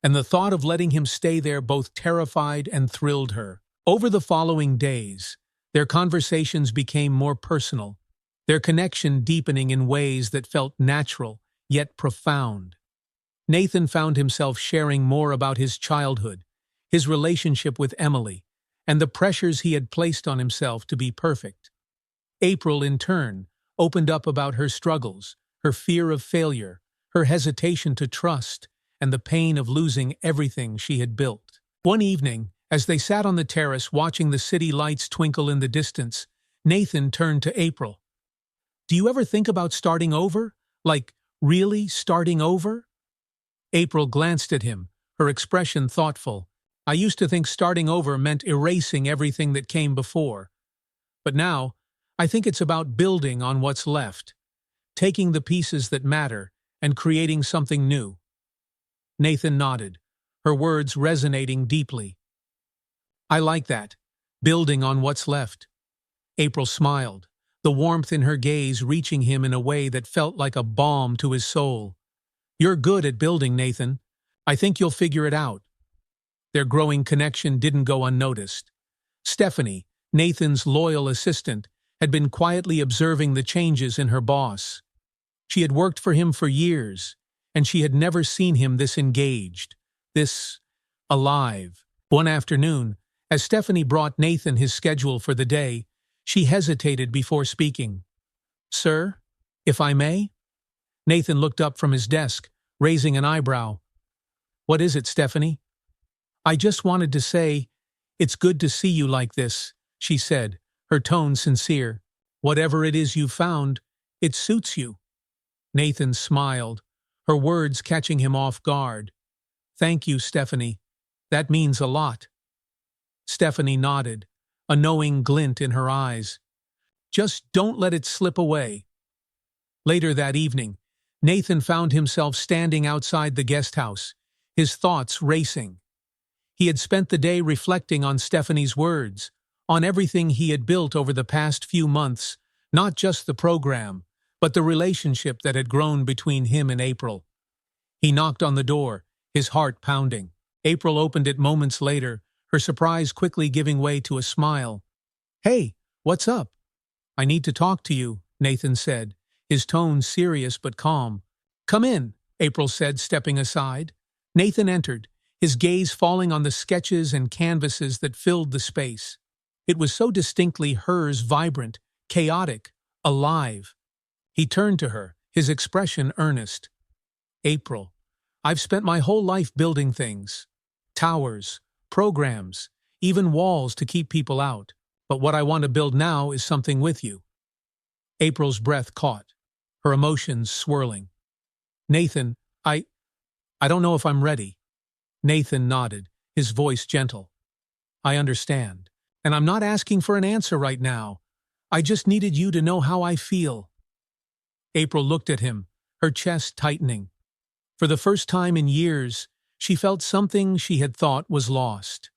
and the thought of letting him stay there both terrified and thrilled her. Over the following days, their conversations became more personal, their connection deepening in ways that felt natural, yet profound. Nathan found himself sharing more about his childhood, his relationship with Emily, and the pressures he had placed on himself to be perfect. April, in turn, opened up about her struggles, her fear of failure, her hesitation to trust, and the pain of losing everything she had built. One evening, as they sat on the terrace watching the city lights twinkle in the distance, Nathan turned to April. Do you ever think about starting over? Like, really starting over? April glanced at him, her expression thoughtful. I used to think starting over meant erasing everything that came before. But now, I think it's about building on what's left, taking the pieces that matter, and creating something new. Nathan nodded, her words resonating deeply. I like that, building on what's left. April smiled, the warmth in her gaze reaching him in a way that felt like a balm to his soul. You're good at building, Nathan. I think you'll figure it out. Their growing connection didn't go unnoticed. Stephanie, Nathan's loyal assistant, had been quietly observing the changes in her boss. She had worked for him for years, and she had never seen him this engaged, this alive. One afternoon, as Stephanie brought Nathan his schedule for the day, she hesitated before speaking. Sir, if I may? Nathan looked up from his desk, raising an eyebrow. What is it, Stephanie? I just wanted to say, it's good to see you like this, she said, her tone sincere. Whatever it is you've found, it suits you. Nathan smiled, her words catching him off guard. Thank you, Stephanie. That means a lot. Stephanie nodded, a knowing glint in her eyes. Just don't let it slip away. Later that evening, Nathan found himself standing outside the guest house, his thoughts racing. He had spent the day reflecting on Stephanie's words, on everything he had built over the past few months, not just the program, but the relationship that had grown between him and April. He knocked on the door, his heart pounding. April opened it moments later, her surprise quickly giving way to a smile. Hey, what's up? I need to talk to you, Nathan said, his tone serious but calm. Come in, April said, stepping aside. Nathan entered, his gaze falling on the sketches and canvases that filled the space. It was so distinctly hers, vibrant, chaotic, alive. He turned to her, his expression earnest. April, I've spent my whole life building things. Towers, programs, even walls to keep people out. But what I want to build now is something with you. April's breath caught, her emotions swirling. Nathan, I don't know if I'm ready. Nathan nodded, his voice gentle. I understand. And I'm not asking for an answer right now. I just needed you to know how I feel. April looked at him, her chest tightening. For the first time in years, she felt something she had thought was lost.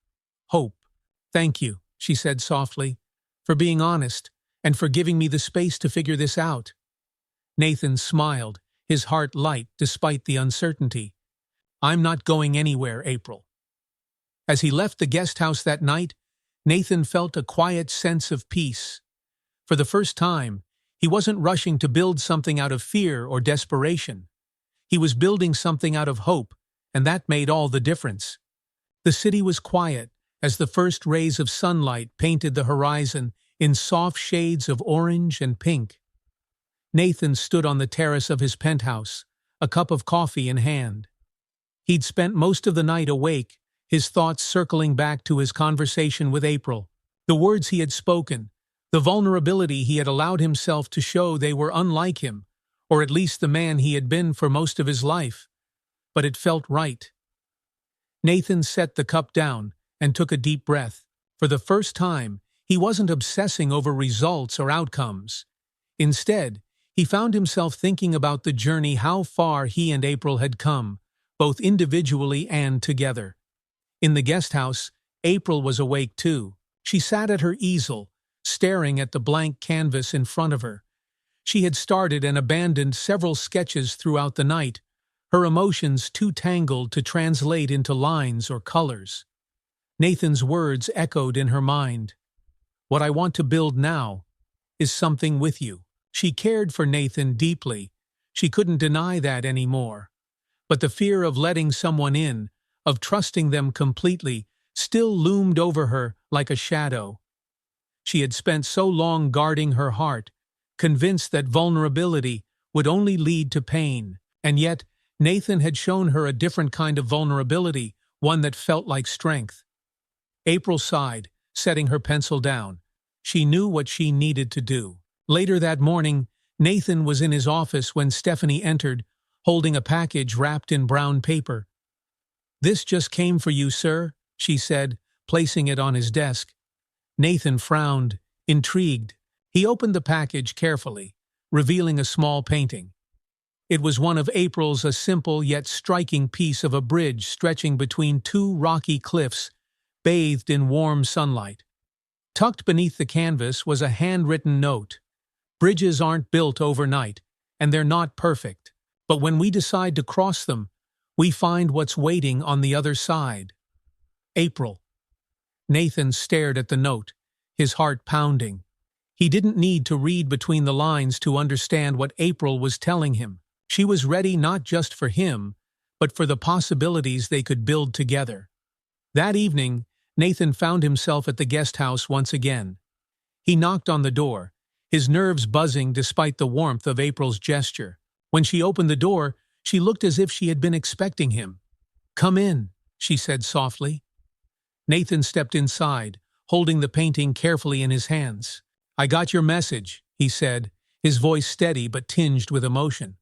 Hope. Thank you, she said softly, for being honest and for giving me the space to figure this out. Nathan smiled, his heart light despite the uncertainty. I'm not going anywhere, April. As he left the guest house that night, Nathan felt a quiet sense of peace. For the first time, he wasn't rushing to build something out of fear or desperation. He was building something out of hope, and that made all the difference. The city was quiet as the first rays of sunlight painted the horizon in soft shades of orange and pink. Nathan stood on the terrace of his penthouse, a cup of coffee in hand. He'd spent most of the night awake, his thoughts circling back to his conversation with April. The words he had spoken, the vulnerability he had allowed himself to show, they were unlike him, or at least the man he had been for most of his life. But it felt right. Nathan set the cup down and took a deep breath. For the first time, he wasn't obsessing over results or outcomes. Instead, he found himself thinking about the journey, how far he and April had come, both individually and together. In the guest house, April was awake too. She sat at her easel, staring at the blank canvas in front of her. She had started and abandoned several sketches throughout the night, her emotions too tangled to translate into lines or colors. Nathan's words echoed in her mind. What I want to build now is something with you. She cared for Nathan deeply. She couldn't deny that anymore. But the fear of letting someone in, of trusting them completely, still loomed over her like a shadow. She had spent so long guarding her heart, convinced that vulnerability would only lead to pain, and yet Nathan had shown her a different kind of vulnerability, one that felt like strength. April sighed, setting her pencil down. She knew what she needed to do. Later that morning, Nathan was in his office when Stephanie entered, holding a package wrapped in brown paper. "This just came for you, sir," she said, placing it on his desk. Nathan frowned, intrigued. He opened the package carefully, revealing a small painting. It was one of April's, a simple yet striking piece of a bridge stretching between two rocky cliffs, bathed in warm sunlight. Tucked beneath the canvas was a handwritten note. "Bridges aren't built overnight, and they're not perfect. But when we decide to cross them, we find what's waiting on the other side. April." Nathan stared at the note, his heart pounding. He didn't need to read between the lines to understand what April was telling him. She was ready not just for him, but for the possibilities they could build together. That evening, Nathan found himself at the guest house once again. He knocked on the door, his nerves buzzing despite the warmth of April's gesture. When she opened the door, she looked as if she had been expecting him. "Come in," she said softly. Nathan stepped inside, holding the painting carefully in his hands. "I got your message," he said, his voice steady but tinged with emotion.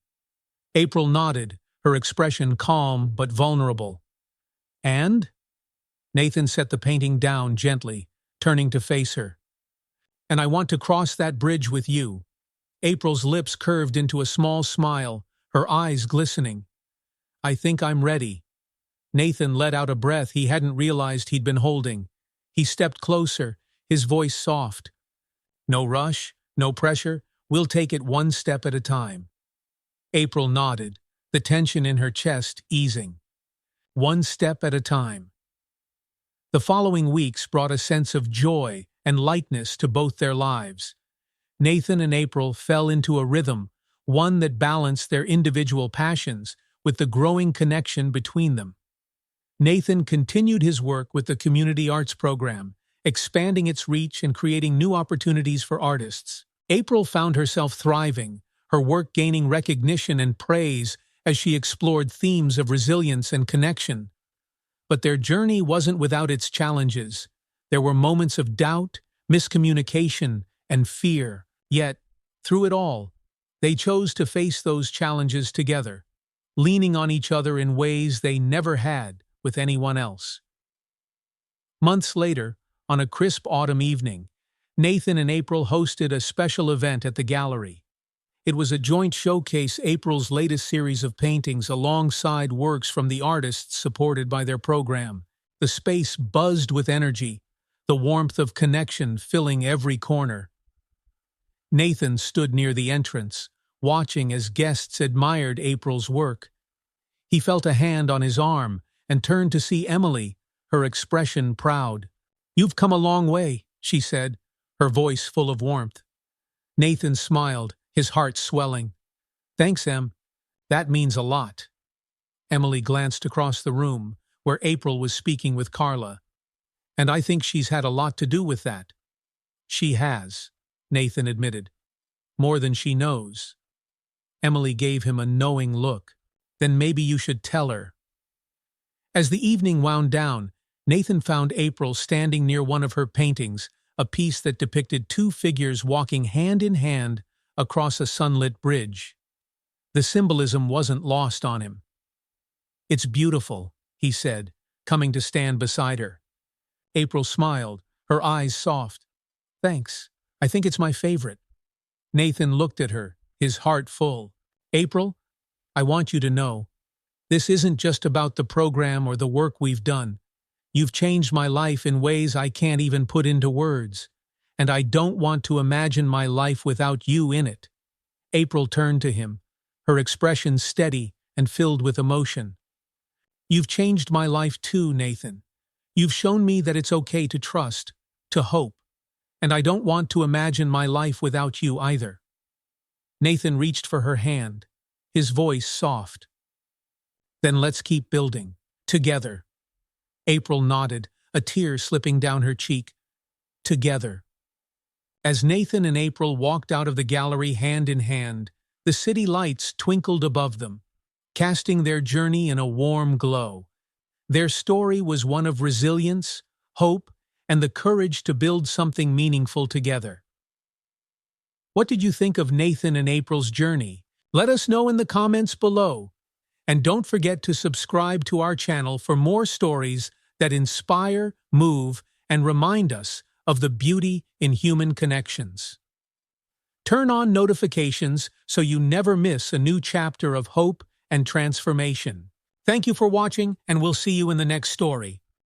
April nodded, her expression calm but vulnerable. "And?" Nathan set the painting down gently, turning to face her. "And I want to cross that bridge with you." April's lips curved into a small smile, her eyes glistening. "I think I'm ready." Nathan let out a breath he hadn't realized he'd been holding. He stepped closer, his voice soft. "No rush, no pressure, we'll take it one step at a time." April nodded, the tension in her chest easing. One step at a time. The following weeks brought a sense of joy and lightness to both their lives. Nathan and April fell into a rhythm, one that balanced their individual passions with the growing connection between them. Nathan continued his work with the community arts program, expanding its reach and creating new opportunities for artists. April found herself thriving, her work gaining recognition and praise as she explored themes of resilience and connection. But their journey wasn't without its challenges. There were moments of doubt, miscommunication, and fear. Yet, through it all, they chose to face those challenges together, leaning on each other in ways they never had with anyone else. Months later, on a crisp autumn evening, Nathan and April hosted a special event at the gallery. It was a joint showcase April's latest series of paintings alongside works from the artists supported by their program. The space buzzed with energy, the warmth of connection filling every corner. Nathan stood near the entrance, watching as guests admired April's work. He felt a hand on his arm and turned to see Emily, her expression proud. "You've come a long way," she said, her voice full of warmth. Nathan smiled, his heart swelling. "Thanks, Em. That means a lot." Emily glanced across the room, where April was speaking with Carla. "And I think she's had a lot to do with that." "She has," Nathan admitted. "More than she knows." Emily gave him a knowing look. "Then maybe you should tell her." As the evening wound down, Nathan found April standing near one of her paintings, a piece that depicted two figures walking hand in hand across a sunlit bridge. The symbolism wasn't lost on him. "It's beautiful," he said, coming to stand beside her. April smiled, her eyes soft. "Thanks. I think it's my favorite." Nathan looked at her, his heart full. "April, I want you to know, this isn't just about the program or the work we've done. You've changed my life in ways I can't even put into words, and I don't want to imagine my life without you in it." April turned to him, her expression steady and filled with emotion. "You've changed my life too, Nathan. You've shown me that it's okay to trust, to hope, and I don't want to imagine my life without you either." Nathan reached for her hand, his voice soft. "Then let's keep building, together." April nodded, a tear slipping down her cheek. "Together." As Nathan and April walked out of the gallery hand in hand, the city lights twinkled above them, casting their journey in a warm glow. Their story was one of resilience, hope, and the courage to build something meaningful together. What did you think of Nathan and April's journey? Let us know in the comments below. And don't forget to subscribe to our channel for more stories that inspire, move, and remind us of the beauty in human connections. Turn on notifications so you never miss a new chapter of hope and transformation. Thank you for watching, and we'll see you in the next story.